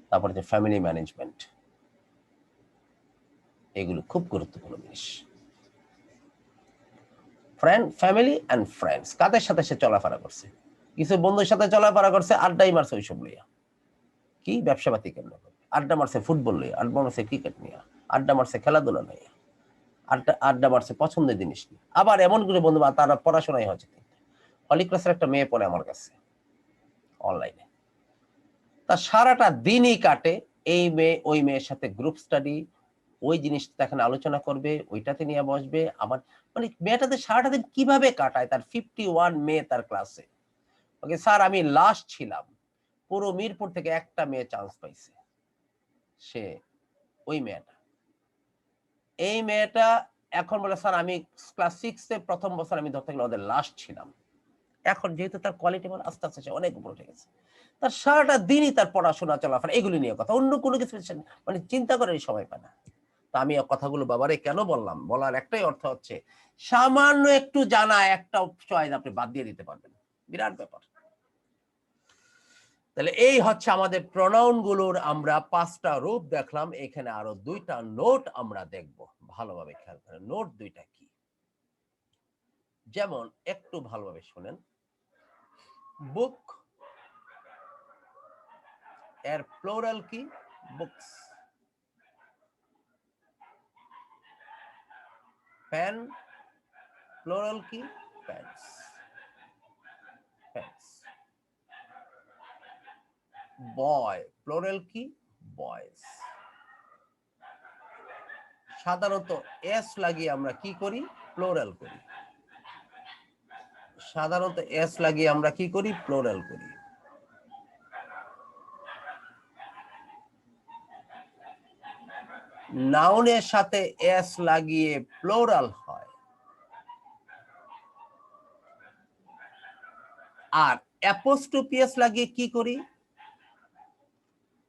তারপরে হচ্ছে ফ্যামিলি ম্যানেজমেন্ট। এগুলো খুব গুরুত্বপূর্ণ জিনিস। ফ্রেন্ড, ফ্যামিলি অ্যান্ড ফ্রেন্ডস, কাদের সাথে সে চলাফেরা করছে, কিছু বন্ধুর সাথে চলাফেরা করছে, আড্ডাই মারছে ওইসব লইয়া, কি ব্যবসাপাতি কেন আড্ডা মারছে, ফুটবল লইয়া আড্ডা মারছে, ক্রিকেট নিয়ে আড্ডা মারছে, খেলাধুলা নিয়ে আড্ডা মারছে, পছন্দের জিনিস নিয়ে। আবার এমন করে বন্ধু তারা পড়াশোনায় হচ্ছে, হলি ক্লাসের একটা মেয়ে পড়ে আমার কাছে অনলাইনে, তার সারাটা দিনই কাটে এই মেয়ে ওই মেয়ের সাথে গ্রুপ স্টাডি, ওই জিনিসটা এখানে আলোচনা করবে, ওইটাতে নিয়ে বসবে। আবার মানে মেয়েটাতে সারাটা দিন কিভাবে কাটায়, তার 51 মেয়ে তার ক্লাসে। ওকে স্যার আমি লাস্ট ছিলাম, পুরো মিরপুর থেকে একটা মেয়ে চান্স পাইছে, সে ওই মেয়েটা। এই মেয়েটা এখন বলে স্যার আমি ক্লাস 6 প্রথম বছর আমি ধরতে গেলে ওদের লাস্ট ছিলাম। এখন যেহেতু তার কোয়ালিটি মানে আস্তে আস্তে অনেক উপরে উঠে গেছে, তার সারাটা দিনই তার পড়াশোনা চলাফেরা এগুলি নিয়ে কথা, অন্য কোনো কিছু মানে চিন্তা করার সময় পায় না। তা আমি কথাগুলো বাবারে কেন বললাম, বলার একটাই অর্থ হচ্ছে সামান্য একটু জানা একটা চয়েস আপনি বাদ দিয়ে দিতে পারবেন, বিরাট ব্যাপার। তাহলে এই হচ্ছে আমাদের প্রনাউন গুলোর আমরা 5টা রূপ দেখলাম। এখানে আরো 2টা নোট আমরা দেখব, ভালোভাবে খেয়াল করেন নোট 2টা কি। যেমন একটু ভালোভাবে শুনেন, বুক এর প্লুরাল কি? বুকস। পেন প্লুরাল কি? পেন্স। পেন্স। বয় প্লুরাল কি? বয়েজ। সাধারণত এস লাগিয়ে আমরা কি করি? প্লুরাল করি। সাধারণত এস লাগিয়ে আমরা কি করি? প্লুরাল করি। নাউনের সাথে এস লাগিয়ে প্লুরাল হয়, আর অ্যাপোস্ট্রোফি এস লাগিয়ে কি করি?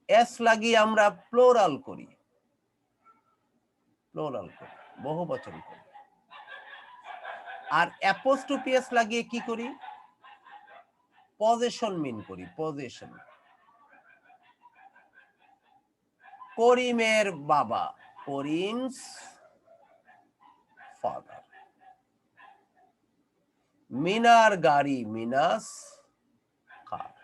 এস লাগিয়ে আমরা প্লুরাল করি, প্লুরাল করি, বহুবচন করি। আর অ্যাপোস্ট্রোফি এস লাগিয়ে কি করি? পজেশন মিন করি, পজেশন। করিমের বাবা, করিমস ফাদার। মিনার গাড়ি, মিনাস কার।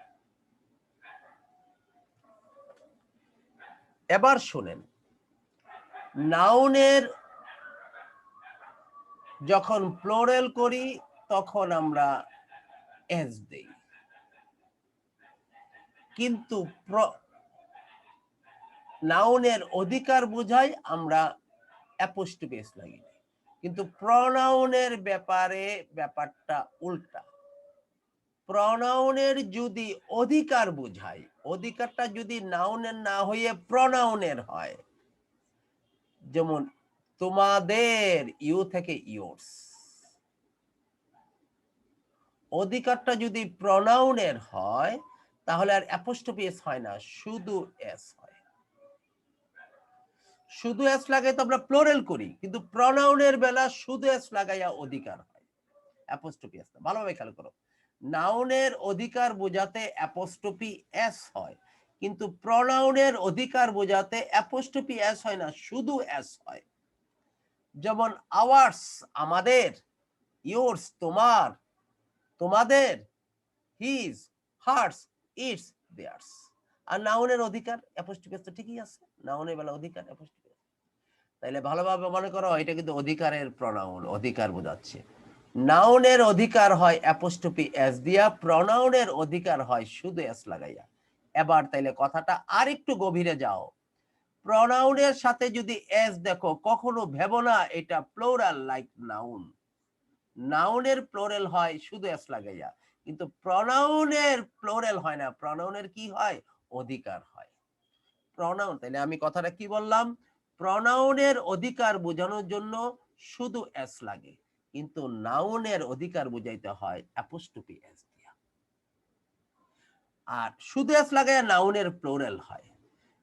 এবার শুনেন, নাউনের যখন প্লুরাল করি তখন আমরা এস দেই, কিন্তু নাউনের অধিকার বোঝাই আমরা অ্যাপোস্ট্রোফি এস লাগি। কিন্তু প্রনাউনের ব্যাপারে ব্যাপারটা উল্টা। প্রনাউনের যদি অধিকার বোঝায়, অধিকারটা যদি নাউনের না হয়ে প্রনাউনের হয়, যেমন তোমাদের, ইউ থেকে ইয়োর্স, অধিকারটা যদি প্রনাউনের হয় তাহলে আর অ্যাপোস্ট্রোফি এস হয় না, শুধু এস হয়। শুধু এস লাগাই তো আমরা প্লুরাল করি, কিন্তু প্রনাউনের বেলা শুধু এস লাগাইয়া অধিকার হয়, অ্যাপোস্ট্রোফি এস না। ভালোভাবে খেয়াল করো, নাউনের অধিকার বোঝাতে অ্যাপোস্ট্রোফি এস হয়, কিন্তু প্রনাউনের অধিকার বোঝাতে অ্যাপোস্ট্রোফি এস হয় না, শুধু এস হয়। যেমন আওয়ার্স আমাদের, ইয়োর্স তোমার, তোমাদের, হিজ, হার্স, ইটস, দেয়ার্স। আর নাউনের অধিকার অ্যাপোস্ট্রোফি এস তো ঠিকই আছে, নাউনের বেলা অধিকার অ্যাপোস্ট্রোফি এস। তাইলে ভালোভাবে মনে করো এটা কিন্তু অধিকারের প্রনাউন, অধিকার বোঝাচ্ছে। নাউনের অধিকার হয় অ্যাপোস্ট্রোফি এস দিয়া, প্রনাউনের অধিকার হয় শুধু এস লাগাইয়া। এবার তাইলে কথাটা আরেকটু গভীরে যাও, প্রনাউনের সাথে যদি এস দেখো, কখনো ভেবো না এটা প্লুরাল লাইক নাউন। নাউনের প্লোরাল হয় শুধু এস লাগাইয়া, কিন্তু প্রনাউনের প্লোরাল হয় না, প্রনাউনের কি হয়, অধিকার হয়। প্রনাউন, তাহলে আমি কথাটা কি বললাম, প্রনাউনের অধিকার বোঝানোর জন্য শুধু এস লাগে, কিন্তু নাউনের অধিকার বুঝাইতে হয় অ্যাপোস্ট্রফি এস দিয়া। আর শুধু এস লাগাইয়া নাউনের প্লোরাল হয়,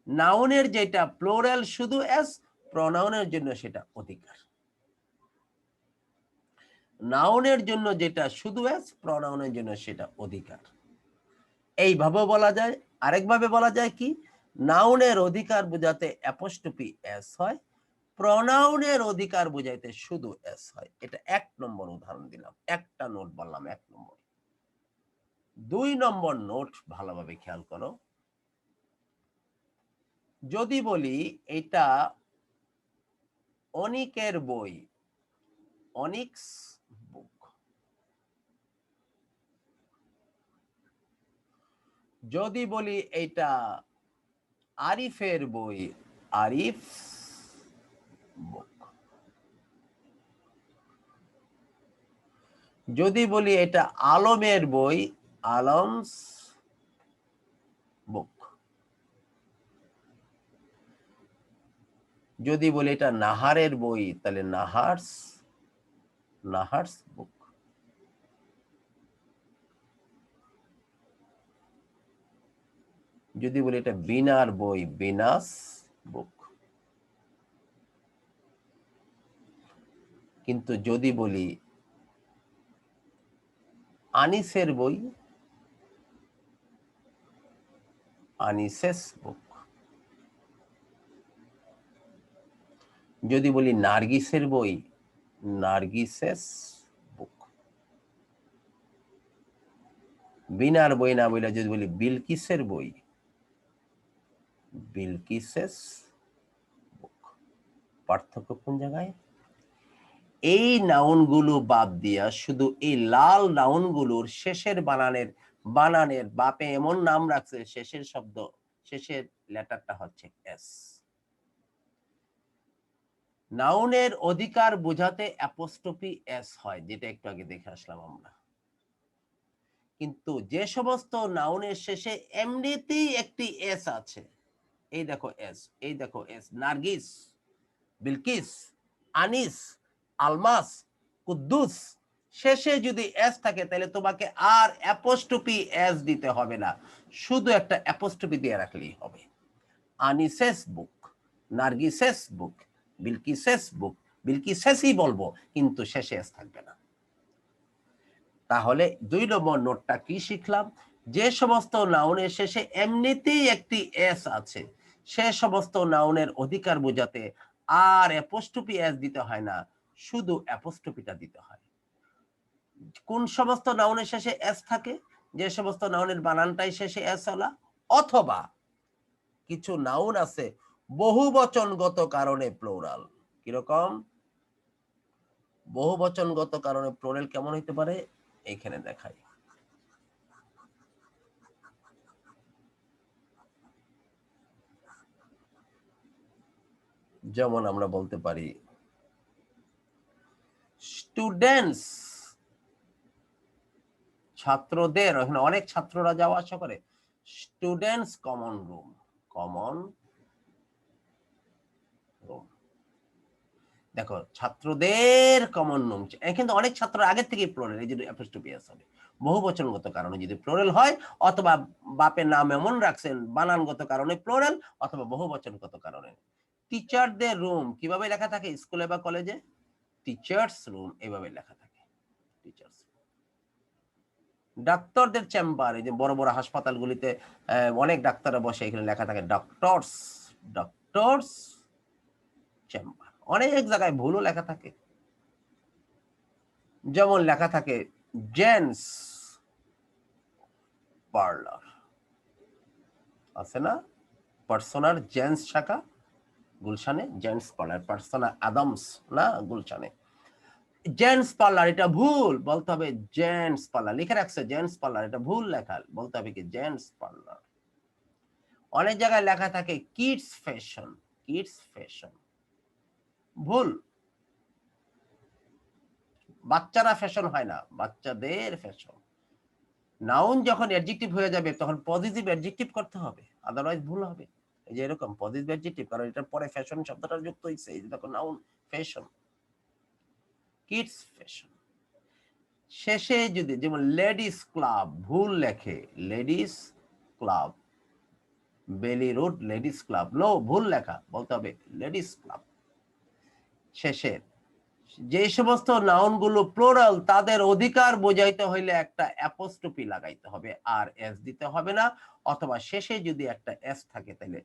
নাউনের যেটা প্লোরাল শুধু এস, প্রনাউনের জন্য সেটা অধিকার। নাউনের জন্য যেটা শুধু এস, প্রনাউনের জন্য সেটা অধিকার। এইভাবে বলা যায়। আরেকভাবে বলা যায় কি, নাউনের অধিকার বোঝাতে অ্যাপোস্ট্রফি এস হয়, প্রনাউনের অধিকার বোঝাইতে শুধু এস হয়। এটা 1 নম্বর উদাহরণ দিলাম, একটা নোট বললাম 1 নম্বর। 2 নম্বর নোট ভালোভাবে খেয়াল করো। যদি বলি এটা অনিকের বই, অনিক্স বুক। যদি বলি এটা আরিফের বই, আরিফ বুক। যদি বলি এটা আলমের বই, আলমস বুক। যদি বলি এটা নাহারের বই, তাহলে নাহার্স, নাহার্স বুক। যদি বলি এটা বিনার বই, বিনাস বুক। কিন্তু যদি বলি আনিসের বই, আনিসেস বুক। যদি বলি নার্গিসের বই, নার্গিসেস বুক। বিনার বই না বলে যদি বলি বিলকিসের বই, বিলকিসেস বুক। পার্থক্য কোন জায়গায়? এই নাউনগুলো বাদ দিয়া শুধু এই লাল নাউনগুলোর শেষের বানানের বাপে এমন নাম রাখছে, শেষের শব্দ, শেষের লেটারটা হচ্ছে এস। নাউনের অধিকার বোঝাতে অ্যাপোস্ট্রফি এস হয়, যেটা একটু আগে দেখে আসলাম আমরা। কিন্তু যে সমস্ত নাউনের শেষে এমনিতেই একটি এস আছে, এই দেখো এস, এই দেখো এস, নার্গিস, বিলকিস, আনিস, আলমাস, কুদ্দুস, শেষে যদি এস থাকে তাহলে তোমাকে আর অ্যাপোস্ট্রফি এস দিতে হবে না, শুধু একটা অ্যাপোস্ট্রফি দিয়ে রাখলেই হবে। আনিসেস বুক, নার্গিসেস বুক, বিলকিসেস বুক, বিলকিসেসই বলবো, কিন্তু শেষে এস থাকবে না। তাহলে 2 নম্বর নোটটা কি শিখলাম, যে সমস্ত নাউনের শেষে এমনিতেই একটি এস আছে, সে সমস্ত নাউনের অধিকার বোঝাতে আর অ্যাপোস্ট্রফি এস দিতে হয় না, শুধু অ্যাপোস্ট্রফিটা দিতে হয়। কোন সমস্ত নাউনের শেষে এস থাকে? যে সমস্ত নাউনের বানানটাই শেষে এস হলা, অথবা কিছু নাউন আছে বহুবচনগত কারণে প্লুরাল। কিরকম? বহুবচনগত কারণে প্লুরাল কেমন হইতে পারে, এইখানে দেখাই। যেমন আমরা বলতে পারি স্টুডেন্টস, ছাত্রদের, এখানে অনেক ছাত্ররা যাওয়া আসা করে, students common room, common room. দেখো ছাত্রদের কমন রুম, কিন্তু অনেক ছাত্র আগের থেকে প্লুরাল, এই যে অ্যাপোস্ট্রফি এস হবে। বহুবচনগত কারণে যদি প্লুরাল হয়, অথবা বাপের নাম এমন রাখছেন বানানগত কারণে প্লুরাল, অথবা বহুবচনগত কারণে। টিচারদের রুম কিভাবে লেখা থাকে স্কুলে বা কলেজে? টিচার্স রুম, এভাবে লেখা থাকে, টিচার্স। ডাক্তারদের চেম্বার, এই যে বড় বড় হাসপাতালগুলিতে অনেক ডাক্তাররা বসে, এখানে লেখা থাকে ডক্টরস, ডক্টরস চেম্বার। অনেক জায়গায় ভুলও লেখা থাকে, যেমন লেখা থাকে জেন্টস পার্লার, আছে না পার্সোনার জেন্টস শাখা গুলশানে, জেন্টস পার্লার, পার্সোনা আদমস না গুলশানে, জেন্টস পার্লার, এটা ভুল, বলতে হবে জেন্টস পার্লার। লিখে রাখছে জেন্টস পার্লার, এটা ভুল লেখা, বলতে হবে কি জেন্টস পার্লার। অনেক জায়গায় লেখা থাকে কিডস ফ্যাশন, কিডস ফ্যাশন, ভুল, বাচ্চারা ফ্যাশন হয় না, বাচ্চাদের ফ্যাশন। নাউন যখন অ্যাডজেক্টিভ হয়ে যাবে তখন পজিটিভ অ্যাডজেক্টিভ করতে হবে, আদারওয়াইজ ভুল হবে। এই যে এরকম পজিটিভ অ্যাডজেক্টিভ, কারণ এটার পরে ফ্যাশন শব্দটা যুক্ত হয়েছে। এই যে দেখো নাউন ফ্যাশন, কিডস ফ্যাশন। শেষে যদি যেমন লেডিস ক্লাব ভুল লেখে, লেডিস ক্লাব, বেলি রোড লেডিস ক্লাব, নো ভুল লেখা, বলতে হবে লেডিস ক্লাব। শেষে যে সমস্ত নাউন গুলো প্লোরাল তাদের অধিকার বোঝাইতে হইলে একটা অ্যাপোস্ট্রফি লাগাইতে হবে, আর এস দিতে হবে না, অথবা শেষে যদি একটা এস থাকে তাহলে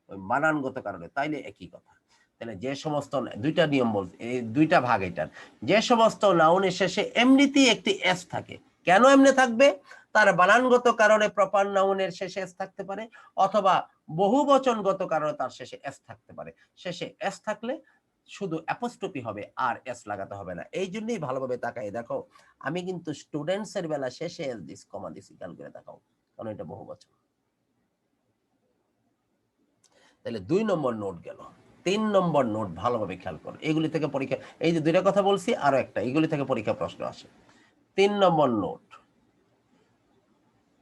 ওই বানানগত কারণে, তাইলে একই কথা। তাহলে যে সমস্ত দুইটা নিয়ম বলতে, এই দুইটা ভাগ এটার, যে সমস্ত নাউনের শেষে এমনিতেই একটি এস থাকে, কেন এমনি থাকবে? তার বানানগত কারণে প্রপার নাউনের শেষে এস থাকতে পারে, অথবা বহুবচনগত কারণে তার শেষে এস থাকতে পারে। শেষে এস থাকলে শুধু অ্যাপোস্ট্রফি হবে, আর এস লাগাতে হবে না। এই জন্যই ভালোভাবে তাকাই দেখো, আমি কিন্তু স্টুডেন্টস এর বেলা শেষে এস দিস, কমা দিছি, খেয়াল করে দেখাও, কারণ এটা বহুবচন। তাহলে 2 নম্বর নোট গেল। 3 নম্বর নোট ভালোভাবে খেয়াল করো, এগুলি থেকে পরীক্ষা, এই যে দুইটা কথা বলছি আরো একটা, এগুলি থেকে পরীক্ষা প্রশ্ন আসে। 3 নম্বর নোট,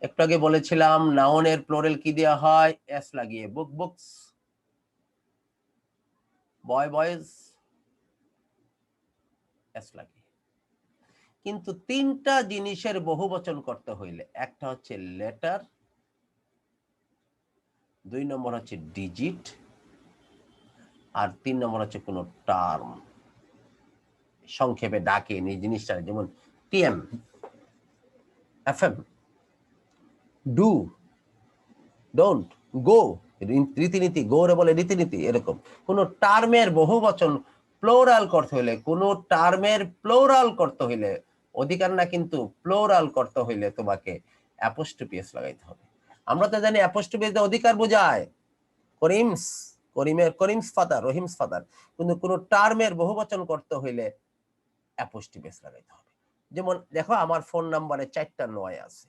একটু আগে বলেছিলাম নাউনের প্লোরাল কি দেওয়া হয়? এস লাগিয়ে, বুক বুকস, বয় বয়েজ, এস লাগিয়ে। কিন্তু 3টা জিনিসের বহুবচন করতে হইলে, একটা হচ্ছে লেটার, 2 নম্বর হচ্ছে ডিজিট, আর 3 নম্বর হচ্ছে কোন টার্ম, সংক্ষেপে ডাকে এই জিনিসটা, যেমন টিএম, এফএম, ডু, ডোন্ট, গো, রীতিনীতি, গো রে বলে রীতিনীতি। এরকম কোন টার্মের বহুবচন প্লোরাল করতে হইলে, কোন টার্মের প্লোরাল করতে হইলে, অধিকার না কিন্তু, প্লোরাল করতে হইলে তোমাকে অ্যাপোস্ট্রফি এস লাগাইতে হবে। আমরা তো জানি অ্যাপোস্ট্রফি এস অধিকার বোঝায়, করিমস, করিমের, করিমস ফাদার, রহিমস ফাদার। কিন্তু কোন টার্মের বহুবচন করতে হইলে অ্যাপোস্ট্রফি এস লাগাইতে হবে। যেমন দেখো আমার ফোন নাম্বারে 4টা 9 আছে,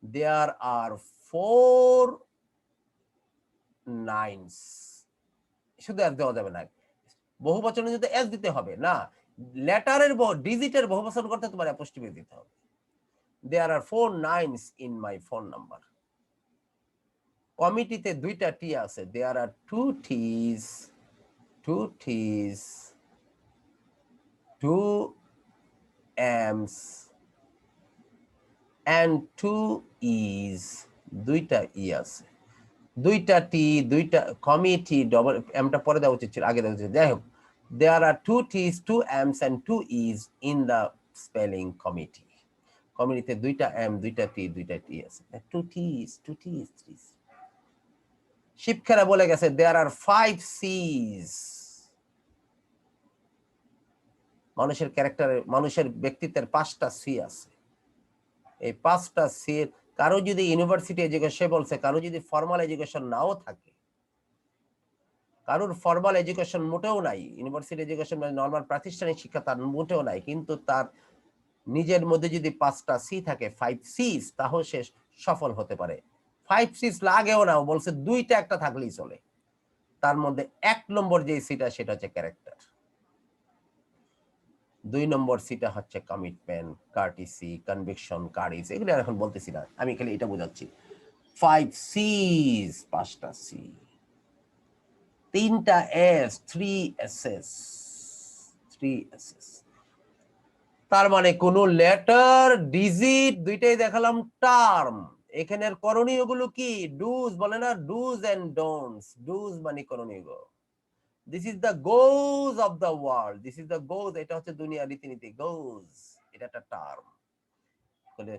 দেয়ার আর 4 9s, শুধু এস দেওয়া যাবে না, বহুবচনে যদি এস দিতে হবে না, লেটারের ডিজিটের বহুবচন করতে তোমার অ্যাপোস্ট্রফি দিতে হবে। দেয়ার আর 4 9s in my phone number. কমিটিতে 2টা টি আছে, দেয়ার আর 2 টিস, 2 টিস, 2 এমস and 2 ইজ, 2টা ই আছে, 2টা টি, 2টা কমিটি, ডবল এমটা পরে দেওয়া উচিত ছিল, আগে দেওয়া উচিত, যাই হোক। There are 2 T's, 2 M's and 2 E's in the spelling committee. কমিটিতে 2টা M, 2টা T, 2টা T আছে, 2 T's, 2 T's, 3's। শিক্ষারা বলে গেছে there are 5 C's। মানুষের ক্যারেক্টারে, মানুষের ব্যক্তিত্বের 5টা সি আছে। এই 5টা সি এর, কারো যদি ইউনিভার্সিটি এডুকেশন বলছে, কারো যদি ফর্মাল এডুকেশন নাও থাকে, কারোর ফর্মাল এডুকেশন মোটেও নাই, ইউনিভার্সিটি এডুকেশন মানে নরমাল প্রাতিষ্ঠানিক শিক্ষা তার মোটেও নাই, কিন্তু তার নিজের মধ্যে যদি 5টা সি থাকে, 5 সিস, তাহলে সে সফল হতে পারে। 5 সিস লাগেও না, বলছে 2টা একটা থাকলেই চলে। তার মধ্যে 1 নম্বর যে সিটা, সেটা হচ্ছে ক্যারেক্টার। 2 নম্বর সিটা হচ্ছে কমিটমেন্ট, কার্টিসি, কনভিকশন, কারিজ। এগুলো এখন বলতেছি না, আমি খালি এটা বোঝাচ্ছি। 5 সিস, 5টা সি, 3টা এস, 3 এসএস, 3 এসএস। তার মানে কোন লেটার, ডিজিট, দুইটাই দেখালাম, টার্ম। এখানের করণীয় গুলো কি? ডুজ বলে না, ডুজ এন্ড ডোন্টস। ডুজ মানে করণীয়। This is the goes of the world, this is the goes, এটা হচ্ছে দুনিয়ার রীতিনীতি, গোজ, এটা একটা টার্ম।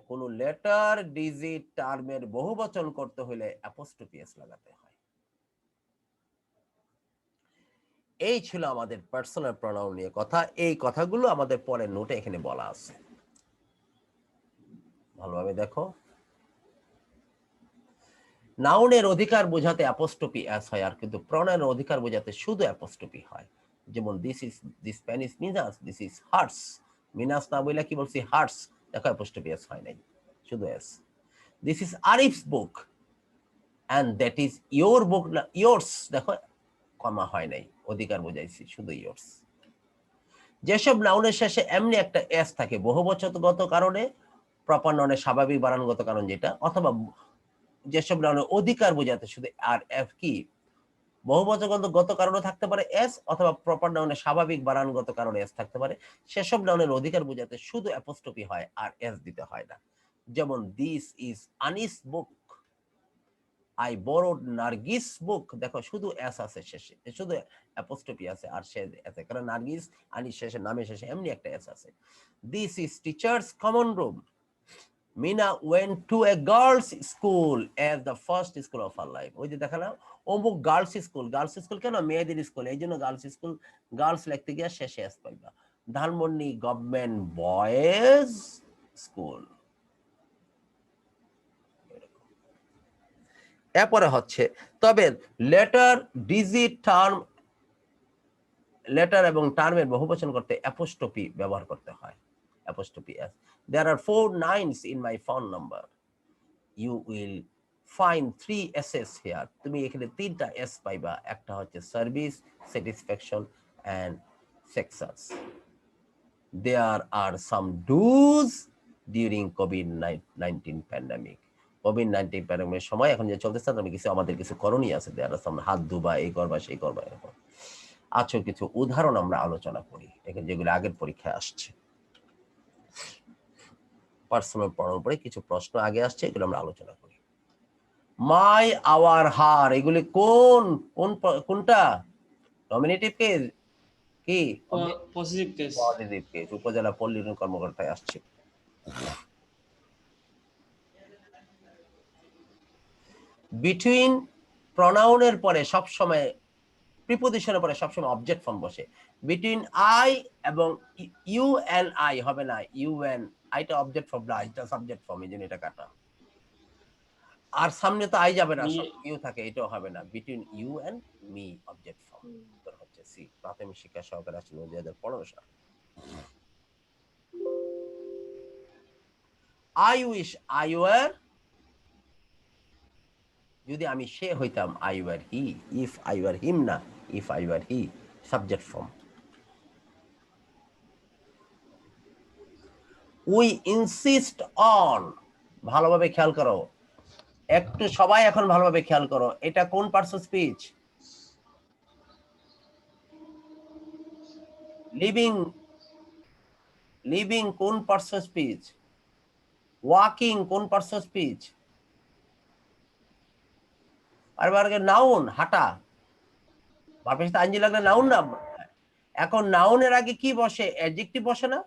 কোন লেটার, ডিজিট, টার্মের বহুবচন করতে হলে অ্যাপোস্ট্রফি এস লাগাতে হয়। এই ছিল আমাদের পার্সোনাল প্রোনাউন নিয়ে কথা। এই কথাগুলো আমাদের পরের নোটে এখানে বলা আছে, ভালোভাবে দেখো। নাউনের অধিকার বোঝাতে অ্যাপোস্ট্রফি এস হয়, আর কিন্তু প্রোনাউনের অধিকার বোঝাতে শুধু অ্যাপোস্ট্রফি হয়। যেমন this is, this pen is Mina's, this is hearts. Mina's না বলে কি বলছি, হার্টস, দেখো অ্যাপোস্ট্রফি এস হয় নাই, শুধু S. This is Arif's book and that is your book, yours, দেখো কমা হয় নাই, অধিকার বোঝাইছি, শুধু ইয়োর্স। যেসব নাউনের শেষে এমনি একটা এস থাকে বহুবচনগত কারণে, প্রপার নাউনের স্বাভাবিক বানানগত কারণ যেটা, অথবা যেসব নাউনের অধিকার বোঝাতে শুধু আর এফ কি বহুবচনগত কারণে থাকতে পারে এস, অথবা প্রপার নাউনের স্বাভাবিক বানানগত কারণে এস থাকতে পারে, সেসব নাউনের অধিকার বোঝাতে শুধু অ্যাপোস্ট্রফি হয় আর এস দিতে হয় না। যেমন this is Anis book, I borrowed Nargis book, দেখো শুধু এস আছে শেষে, শুধু অ্যাপোস্ট্রফি আছে আর সে আছে, কারণ নার্গিস আনিস শেষে, নামের শেষে এমনি একটা এস আছে। This is teacher's common room, Mina went to a girls school as the first school of her life। ওই যে দেখালাম অমুক গার্লস স্কুল কেন, মেয়েদের স্কুল, এই জন্য গার্লস স্কুল, গার্লস লিখতে গিয়ে শেষে এস পাইবা। Dhanmondi government boys school. এরপরে হচ্ছে তবে লেটার, ডিজিট, টার্ম, লেটার এবং টার্মের বহুবচন করতে অ্যাপোস্ট্রফি ব্যবহার করতে হয়, apostrophe S. There are 4 9s in my phone number, you will find 3 s's here। তুমি এখানে 3টা এস পাইবা, একটা হচ্ছে service, satisfaction and success. There are some do's during COVID-19 pandemic। COVID-19 প্যান্ডেমিকের সময় এখন যে চলতেছে, আমি কিছু আমাদের কিছু করণীয় আছে, দেয়ার আর সাম, হাত ধোবা, এই করবা সেই করবা, এরকম আচ্ছা কিছু উদাহরণ আমরা আলোচনা করি এখানে, যেগুলো আগের পরীক্ষায় আসছে। পার্সোনাল পড়ার উপরে কিছু প্রশ্ন আগে আসছে, এগুলো আমরা আলোচনা করি। মাই, আওয়ার, হার, এগুলি কোনটা নমিনেটিভ কেস কি পজিটিভ কেস। পজিটিভ কেস, উপজেলা পল্লী উন্নয়ন কর্মকর্তায় আসছে। বিটুইন প্রনাউনের পরে সবসময়, প্রিপোজিশনের পরে সবসময় অবজেক্ট ফর্ম বসে। বিটুইন আই এবং ইউ এন্ড আই হবে না, ইউ এন্ড আইটা অবজেক্ট ফর্ম না, এটা সাবজেক্ট ফর্ম, এই জন্য এটা কাটা। আর সামনে তো আই যাবে না, সব ইউ থাকে, এটাও হবে না। Between you and me object form. উত্তর হচ্ছে সি, প্রাথমিক শিক্ষা সহকারী আসছিল 2015 সাল। আই উইশ আই ওয়ার, যদি আমি সে হইতাম, I were he. If I were him না, if I were he, subject form. We insist on, ভালোভাবে খেয়াল করো, একটু সবাই এখন ভালোভাবে খেয়াল করো, এটা কোন parts of speech? Living, living কোন পার্টস অফ স্পিচ? ওয়াকিং কোন পার্টস অফ স্পিচ? আর নাউন, হাঁটা, ভার্বের সাথে আইনজি লাগলে নাউন না। এখন নাউনের আগে কি বসে? অ্যাডজেক্টিভ বসে না?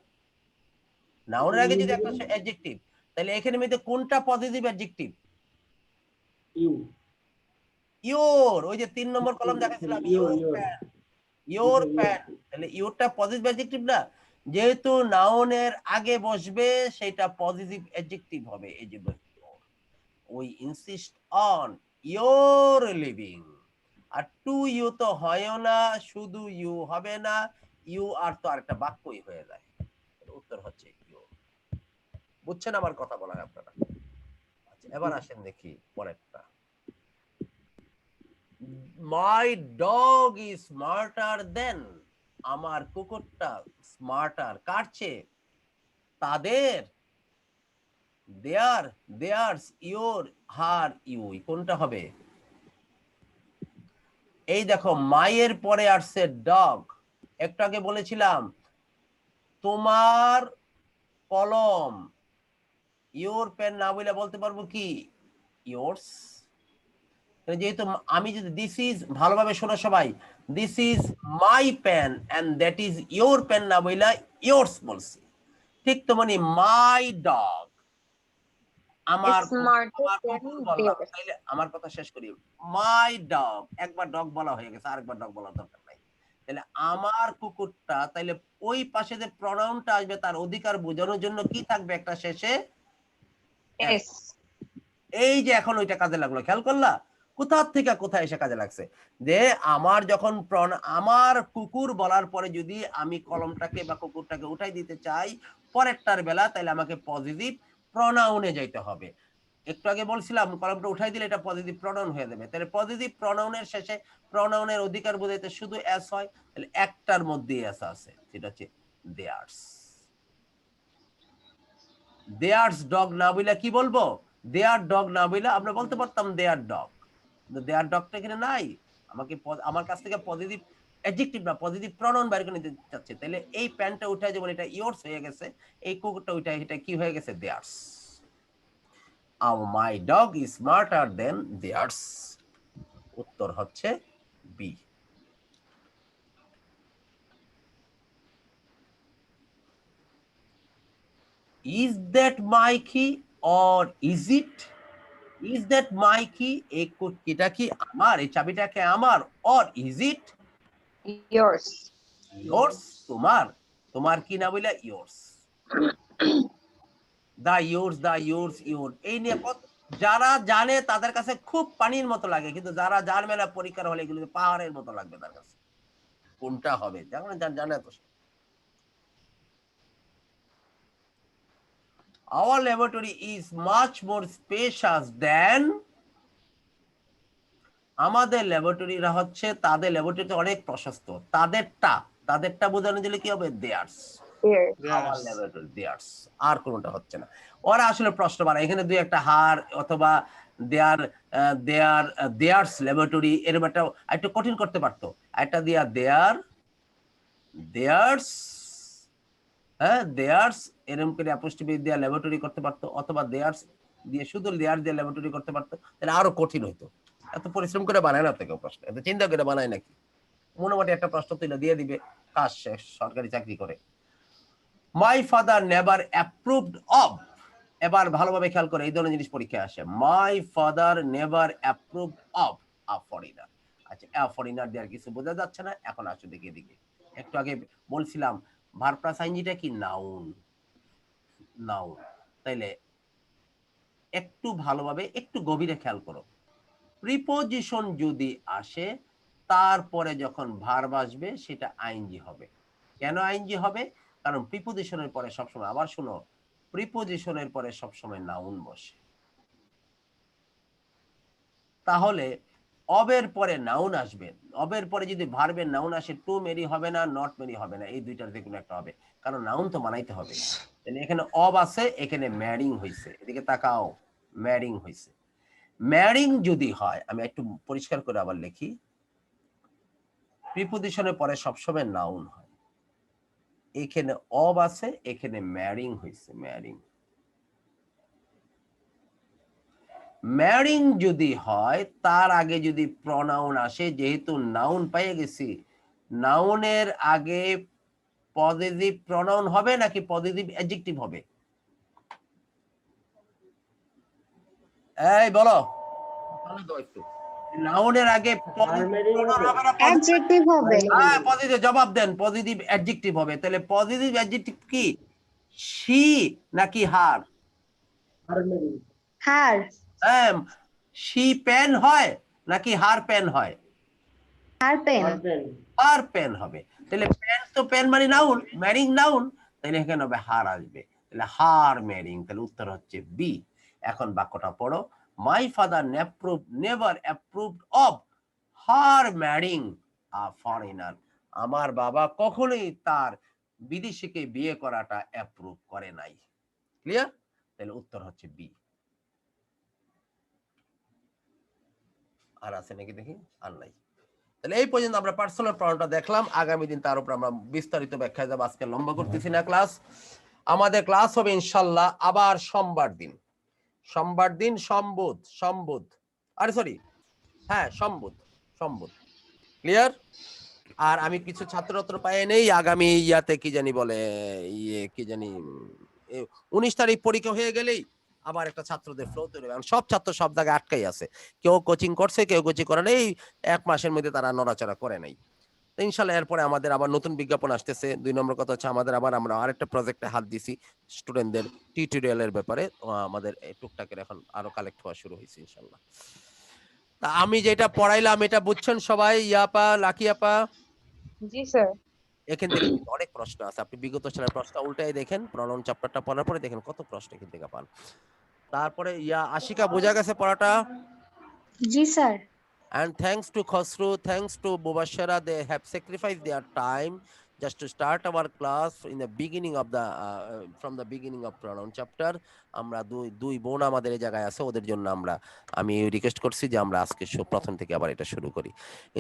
নাউনের আগে যদি একটা অ্যাডজেক্টিভ, তাহলে এখানে মধ্যে কোনটা পজিটিভ অ্যাডজেক্টিভ? ইউ, ইওর, ওই যে 3 নম্বর কলম দেখাছিলাম, ইওর প্যান, ইওর প্যান, তাহলে ইওরটা পজিটিভ অ্যাডজেক্টিভ না? যেহেতু নাউনের আগে বসবে, সেটা পজিটিভ অ্যাডজেক্টিভ হবে। এই যে we insist on your living. আর টু ইউ তো হয় না, শুধু ইউ হবে না, ইউ আর তো আরেকটা বাক্যই হয়ে যায়। উত্তর হচ্ছে ইউ। বুঝছেন আমার কথা বলা আপনারা? আচ্ছা, এবার আসেন দেখি পরেরটা। মাই ডগ ইজ স্মার্টার দেন, আমার কুকুরটা স্মার্টার কার চেয়ে? তাদের। দেয়ার, দেয়ার্স, ইওর, হার, ইউ, কোনটা হবে? এই দেখো মায়ের পরে আসছে ডগ। একটু আগে বলেছিলাম তোমার কলম, ইওর পেন না বলে বলতে পারবো কি ইয়োর্স। যেহেতু আমি যদি দিস ইজ, ভালোভাবে শোনো সবাই, this is my pen and that is your pen না বইলা ইয়োর্স বলছি, ঠিক তো? মানে মাই ডগ, আমার কুকুর বললাম, তাইলে আমার কথা শেষ করি। মাই ডগ, একবার ডগ বলা হয়ে গেছে, আরেকবার ডগ বলার দরকার নাই। তাহলে আমার কুকুরটা, তাইলে ওই পাশে যে প্রনাউনটা আসবে তার অধিকার বোঝানোর জন্য কি থাকবে একটা শেষে? এস। এই যে এখন ওইটা কাজে লাগলো, খেয়াল করলা কোথা থেকে কোথায় এসে কাজে লাগছে? যে আমার যখন আমার কুকুর বলার পরে যদি আমি কলমটাকে বা কুকুরটাকে উঠাই দিতে চাই পরেরটার বেলা, তাহলে আমাকে পজিটিভ প্রনাউনে যাইতে হবে। একটু আগে বলছিলাম কলমটা উঠাই দিলে এটা পজিটিভ প্রনাউন হয়ে যাবে। তাহলে পজিটিভ প্রনাউনের শেষে প্রনাউনের অধিকার বোঝাইতে শুধু এস হয়, তাহলে একটার মধ্যে এস আছে, সেটা হচ্ছে theirs. theirs dog না বইলা কি বলবো? their dog না বইলা আমরা বলতে পারতাম their dog, কিন্তু their dog টা এখানে নাই। আমাকে আমার কাছ থেকে পজিটিভ অ্যাডজেক্টিভ না পজিটিভ প্রনাউন বের করে নিতে চাচ্ছে, তাহলে এই প্যান্টটা উঠায় যেমন এটা yours হয়ে গেছে, এই কুকুরটা উঠায় এটা কি হয়ে গেছে? theirs. my dog is smarter than theirs. উত্তর হচ্ছে B. Is that my key or is it? Is that my key? এই কিটা কি আমার, এই চাবিটাকে আমার, or is it yours. yours? তোমার, তোমার কি না বলে yours. the yours, your এই নিয়ে যারা জানে তাদের কাছে খুব পানির মতো লাগে, কিন্তু যারা জানবে না পরীক্ষার হলে এগুলো পাহাড়ের মতো লাগবে তার কাছে। কোনটা হবে জানে তো। Our laboratory is much more spacious than, আমাদের ল্যাবরেটরিরা হচ্ছে তাদের ল্যাবরেটরিতে অনেক প্রশস্ত, তাদেরটা বোঝানো দিলে কি হবে? theirs. our laboratory theirs, আর কোনটা হচ্ছে না। ওরা আসলে প্রশ্ন বানায় এখানে দুই একটা হার অথবা theirs laboratory এরকম একটা একটু কঠিন করতে পারতো, একটা দিয়া theirs, হ্যাঁ theirs এরকম করে অ্যাপোস্ট্রফি দিয়ে ল্যাবরেটরি করতে পারতো, অথবা theirs দিয়ে শুধু theirs দিয়ে ল্যাবরেটরি করতে পারতো, তাহলে আরো কঠিন হইতো। এত পরিশ্রম করে বানায় না তো কেউ প্রশ্ন, এত চিন্তা করে বানায় নাকি? মোটামুটি একটা প্রশ্ন তুলে দিয়ে দিবে, কাজ শেষ, সরকারি চাকরি করে। My father never approved of, এবার ভালোভাবে খেয়াল করে এই ধরনের জিনিস পরীক্ষায় আসে। My father never approved of a foreigner. আচ্ছা আ ফরেনার দিয়ে আর কিছু বোঝা যাচ্ছে না, এখন আসো দেখে দিকে। একটু আগে বলছিলাম ভার্ব প্লাস আইএনজিটা কি? নাউন। নাউন, তাইলে একটু ভালোভাবে একটু গভীরে খেয়াল করো। প্রিপোজিশন যদি আসে তারপরে যখন ভার্ব আসবে সেটা আইএনজি হবে। কেন আইএনজি হবে? কারণ প্রিপোজিশনের পরে সবসময়, আবার শুনো, প্রিপোজিশনের পরে সবসময় নাউন বসে। তাহলে অবের পরে নাউন আসবে, অবের পরে যদি ভার্বের নাউন আসে টু মেরি হবে না, নট মেরি হবে না, এই দুইটার যে কোনো একটা হবে, কারণ নাউন তো বানাইতে হবে। এখানে অব আছে, এখানে ম্যারিং হইছে, এদিকে তাকাও, ম্যারিং হইছে। ম্যারিং যদি হয়, আমি একটু পরিষ্কার করে আবার লিখি, প্রিপোজিশনের পরে সবসময় নাউন হয়, এখানে অব আছে, এখানে ম্যারিং হইছে, ম্যারিং। ম্যারিং যদি হয় তার আগে যদি প্রনাউন আসে, যেহেতু নাউন পেয়ে গেছি, নাউনের আগে পজিটিভ প্রনাউন হবে নাকি পজিটিভ অ্যাডজেক্টিভ হবে? এই বলো, একটু নাউনের আগে অ্যাডজেক্টিভ হবে। হ্যাঁ পজিটিভ, জবাব দেন, পজিটিভ অ্যাডজেক্টিভ হবে। তাহলে পজিটিভ অ্যাডজেক্টিভ কি? শি নাকি হার? হার। হ্যাঁ, শি পেন হয় নাকি হার পেন হয়? Her pen. হার পেন হবে। তাহলে পেন তো পেন মানে নাউন, ম্যারিং নাউন, তাহলে এখানে হবে হার আসবে, তাহলে হার ম্যারিং। তাহলে উত্তর হচ্ছে বি। এখন বাক্যটা পড়ো, my father never approved of her ম্যারিং a foreigner. আমার বাবা কখনোই তার বিদেশিকে বিয়ে করাটা অ্যাপ্রুভ করে নাই। ক্লিয়ার? তাহলে উত্তর হচ্ছে বি। আর আছে নাকি দেখি? আর নাই। তাহলে এই পর্যন্ত আমরা পার্সোনাল প্রনাউনটা দেখলাম, আগামী দিন তার উপর আমরা বিস্তারিত ব্যাখ্যা যাব। আজকে লম্বা করতেছি না ক্লাস, আমাদের ক্লাস হবে ইনশাআল্লাহ আবার সোমবার দিন। সোমবার দিন সম্বুধ, আরে সরি, হ্যাঁ সম্বুধ। ক্লিয়ার? আর আমি কিছু ছাত্রছাত্র পাই নেই, আগামী ইয়াতে কি জানি বলে, কি জানি 19 তারিখ পরীক্ষা হয়ে গেলেই আবার একটা ছাত্রদের ফ্লো তৈরি হবে। সব ছাত্র সব জায়গায় আটকাই আছে, কেউ কোচিং করছে, কেউ কোচিং করে নাই, 1 মাসের মধ্যে তারা নড়াচড়া করে নাই। ইনশাআল্লাহ এরপরে আমাদের আবার নতুন বিজ্ঞাপন আসতেছে। 2 নম্বর কথা হচ্ছে আমাদের আমরা আরেকটা প্রজেক্টে হাত দিছি স্টুডেন্টদের টিউটোরিয়ালের ব্যাপারে, আমাদের টুকটাকের এখন আরো কালেক্ট হওয়া শুরু হয়েছে ইনশাআল্লাহ। তা আমি যেটা পড়াইলাম এটা বুঝছেন সবাই? ইয়াপা, লাকি আপা? জি স্যার। এখান থেকে অনেক প্রশ্ন আছে, আপনি বিগত সালের প্রশ্ন উল্টাই দেখেন, প্রনাউন চ্যাপ্টারটা পড়ার পরে দেখেন কত প্রশ্ন এখান থেকে পান। তারপরে আশিকা বোঝা গেছে পড়াটা? জি sir. And thanks to Khosru, thanks to Mubashara, they have sacrificed their time just to start our class in the beginning of the from the beginning of pronoun chapter, আমরা দুই বোন আমাদের এই জায়গায় আছে, ওদের জন্য আমি রিকোয়েস্ট করছি যে আমরা আজকে প্রথম থেকে আবার এটা শুরু করি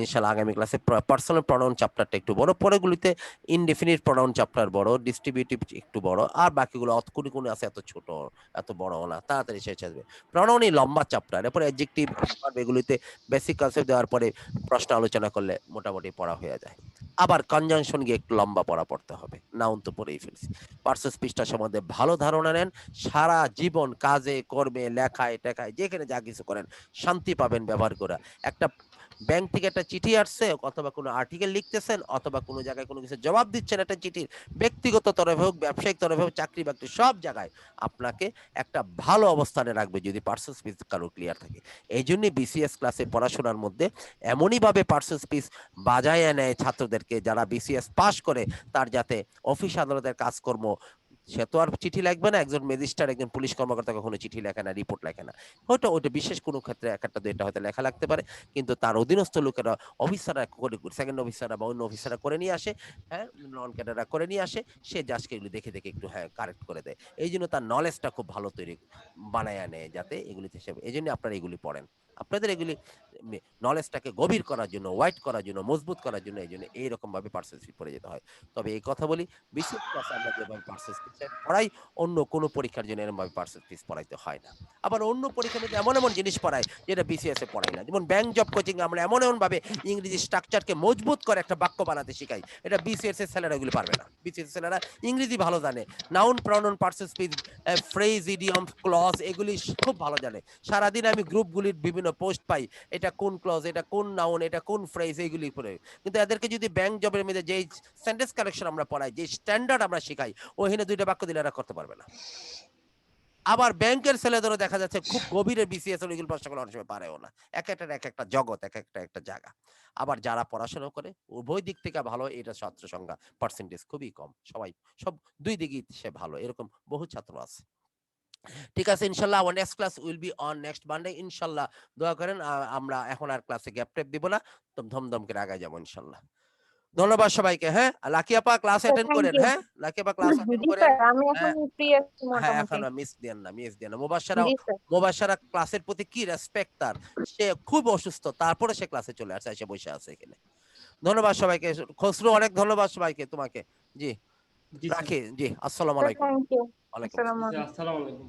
ইনশাআল্লাহ। আগামী ক্লাসে পার্সোনাল প্রনাউন চ্যাপ্টারটা একটু বড়, পরেগুলিতে ইনডেফিনিট প্রনাউন চ্যাপ্টার বড়, ডিস্ট্রিবিউটিভ একটু বড়, আর বাকিগুলো কোন আছে এত ছোট এত বড় না, তাড়াতাড়ি শেষ আসবে। প্রনাউনই লম্বা চ্যাপ্টার, এরপর অ্যাডজেক্টিভ এগুলিতে বেসিক কনসেপ্ট দেওয়ার পরে প্রশ্ন আলোচনা করলে মোটামুটি পড়া হয়ে যায়। আবার কনজাংশন গিয়ে একটু লম্বা পড়তে হবে, নাউন তো পড়েই ফেলছি। পার্সন স্পিচটা সম্বন্ধে ভালো ধারণা নেন, সারা জীবন কাজে কর্মে লেখায় টেখায় যেখানে যা কিছু করেন শান্তি পাবেন ব্যবহার করা। একটা ব্যাংক থেকে একটা চিঠি আসছে, অথবা কোনো আর্টিকেল লিখতেছেন, অথবা কোনো জায়গায় কোনো কিছু জবাব দিচ্ছেন, একটা চিঠির ব্যক্তিগত তরফে হোক, ব্যবসায়িক তরফে হোক, চাকরি বাকরি সব জায়গায় আপনাকে একটা ভালো অবস্থানে রাখবে যদি পার্সন স্পিচ কারো ক্লিয়ার থাকে। এই জন্য বিসিএস ক্লাসে পড়াশোনার মধ্যে এমনই ভাবে পার্সন স্পিচ বাজায় নেয় ছাত্রদেরকে, যারা বিসিএস পাস করে তার যাতে অফিস আদালতের কাজকর্ম, সে তো আর চিঠি লিখবে না, একজন ম্যাজিস্ট্রেট একজন পুলিশ কর্মকর্তা কখনো চিঠি লেখে না, রিপোর্ট লেখে না। হয়তো ওইটা বিশেষ কোনো ক্ষেত্রে একটা দুইটা হয়তো লেখা লাগতে পারে, কিন্তু তার অধীনস্থ লোকেরা, অফিসাররা সেকেন্ড অফিসাররা বা অন্য অফিসাররা করে নিয়ে আসে, হ্যাঁ নন ক্যাডাররা করে নিয়ে আসে, সে জাজকে এগুলি দেখে দেখে একটু কারেক্ট করে দেয়। এই জন্য তার নলেজটা খুব ভালো তৈরি বানায় নেয় যাতে এগুলিতে হিসেবে। এই জন্য আপনারা এগুলি পড়েন, আপনাদের এগুলি নলেজটাকে গভীর করার জন্য, ওয়াইড করার জন্য, মজবুত করার জন্য এই জন্য এইরকম ভাবে পার্সন স্পিচ পড়ে যেতে হয়। তবে এই কথা বলি, বিসিএস ক্লাসে আমরা যেভাবে পার্সন স্পিচ পড়াই, অন্য কোনো পরীক্ষার জন্য এরকম ভাবে পার্সন স্পিচ পড়াইতে হয় না। আবার অন্য পরীক্ষার মধ্যে এমন এমন জিনিস পড়ায় যেটা বিসিএস এ পড়াই না। যেমন ব্যাংক জব কোচিং আমরা এমন ভাবে ইংরেজি স্ট্রাকচারকে মজবুত করে একটা বাক্য বানাতে শিখাই, এটা বিসিএস এর ছেলেরা এগুলো পারবে না। বিসিএস এর ছেলেরা ইংরেজি ভালো জানে, noun pronoun person speech phrase idiom clause এগুলি খুব ভালো জানে। সারাদিন আমি গ্রুপগুলির বিভিন্ন পোস্ট পাই, এটা কোন ক্লজ, এটা কোন নাউন, এটা কোন ফ্রেজ, এইগুলি পড়ে। কিন্তু এদেরকে যদি ব্যাংক জবের মধ্যে যে সেন্টেন্স কালেকশন আমরা পড়াই, যে স্ট্যান্ডার্ড আমরা শিখাই, ওখানে দুইটা বাক্য দিলে এরা করতে পারবে না। আবার ব্যাংকের ছেলেদেরও দেখা যাচ্ছে খুব গভীরে বিসিএস এগুলো প্রশ্ন করে অনেক সময় পারেও না। এক একটা জগৎ, একটা জায়গা। আবার যারা পড়াশোনা করে উভয় দিক থেকে ভালো, এটা ছাত্র সংখ্যা পার্সেন্টেজ খুবই কম, সব দুই দিকেই সে ভালো, এরকম বহু ছাত্র আছে। ঠিক আছে, ইনশাল্লাহ our next class will be on next Monday ইনশাল্লাহ। দোয়া করেন, আমরা এখন আর ক্লাসে গ্যাপ ট্যাপ দিব না, তো ধমধম করে আগায় যাবো ইনশাল্লাহ। ধন্যবাদ সবাইকে। হ্যাঁ, লাকি আপা ক্লাস অ্যাটেন্ড থ্যাংক করেন। ইউ। হ্যাঁ, লাকি আপা ক্লাস অ্যাটেন্ড জি করেন। স্যার, আমি এখন হ্যাঁ ফ্রি আছি হ্যাঁ, মোটামুটি। এখন মিস দেন না। জি স্যার। মুবাশশারা ক্লাসের প্রতি কি রেসপেক্ট তার, সে খুব অসুস্থ, তারপরে সে ক্লাসে চলে আসছে, এসে বসে আছে এখানে। ধন্যবাদ সবাইকে। খসরু অনেক ধন্যবাদ সবাইকে, তোমাকে। জি জি স্যার। রাখি, জি আসসালামু স্যার আলাইকুম। Thank you. ওয়ালাইকুম আসসালামু জি, আসসালামু আলাইকুম।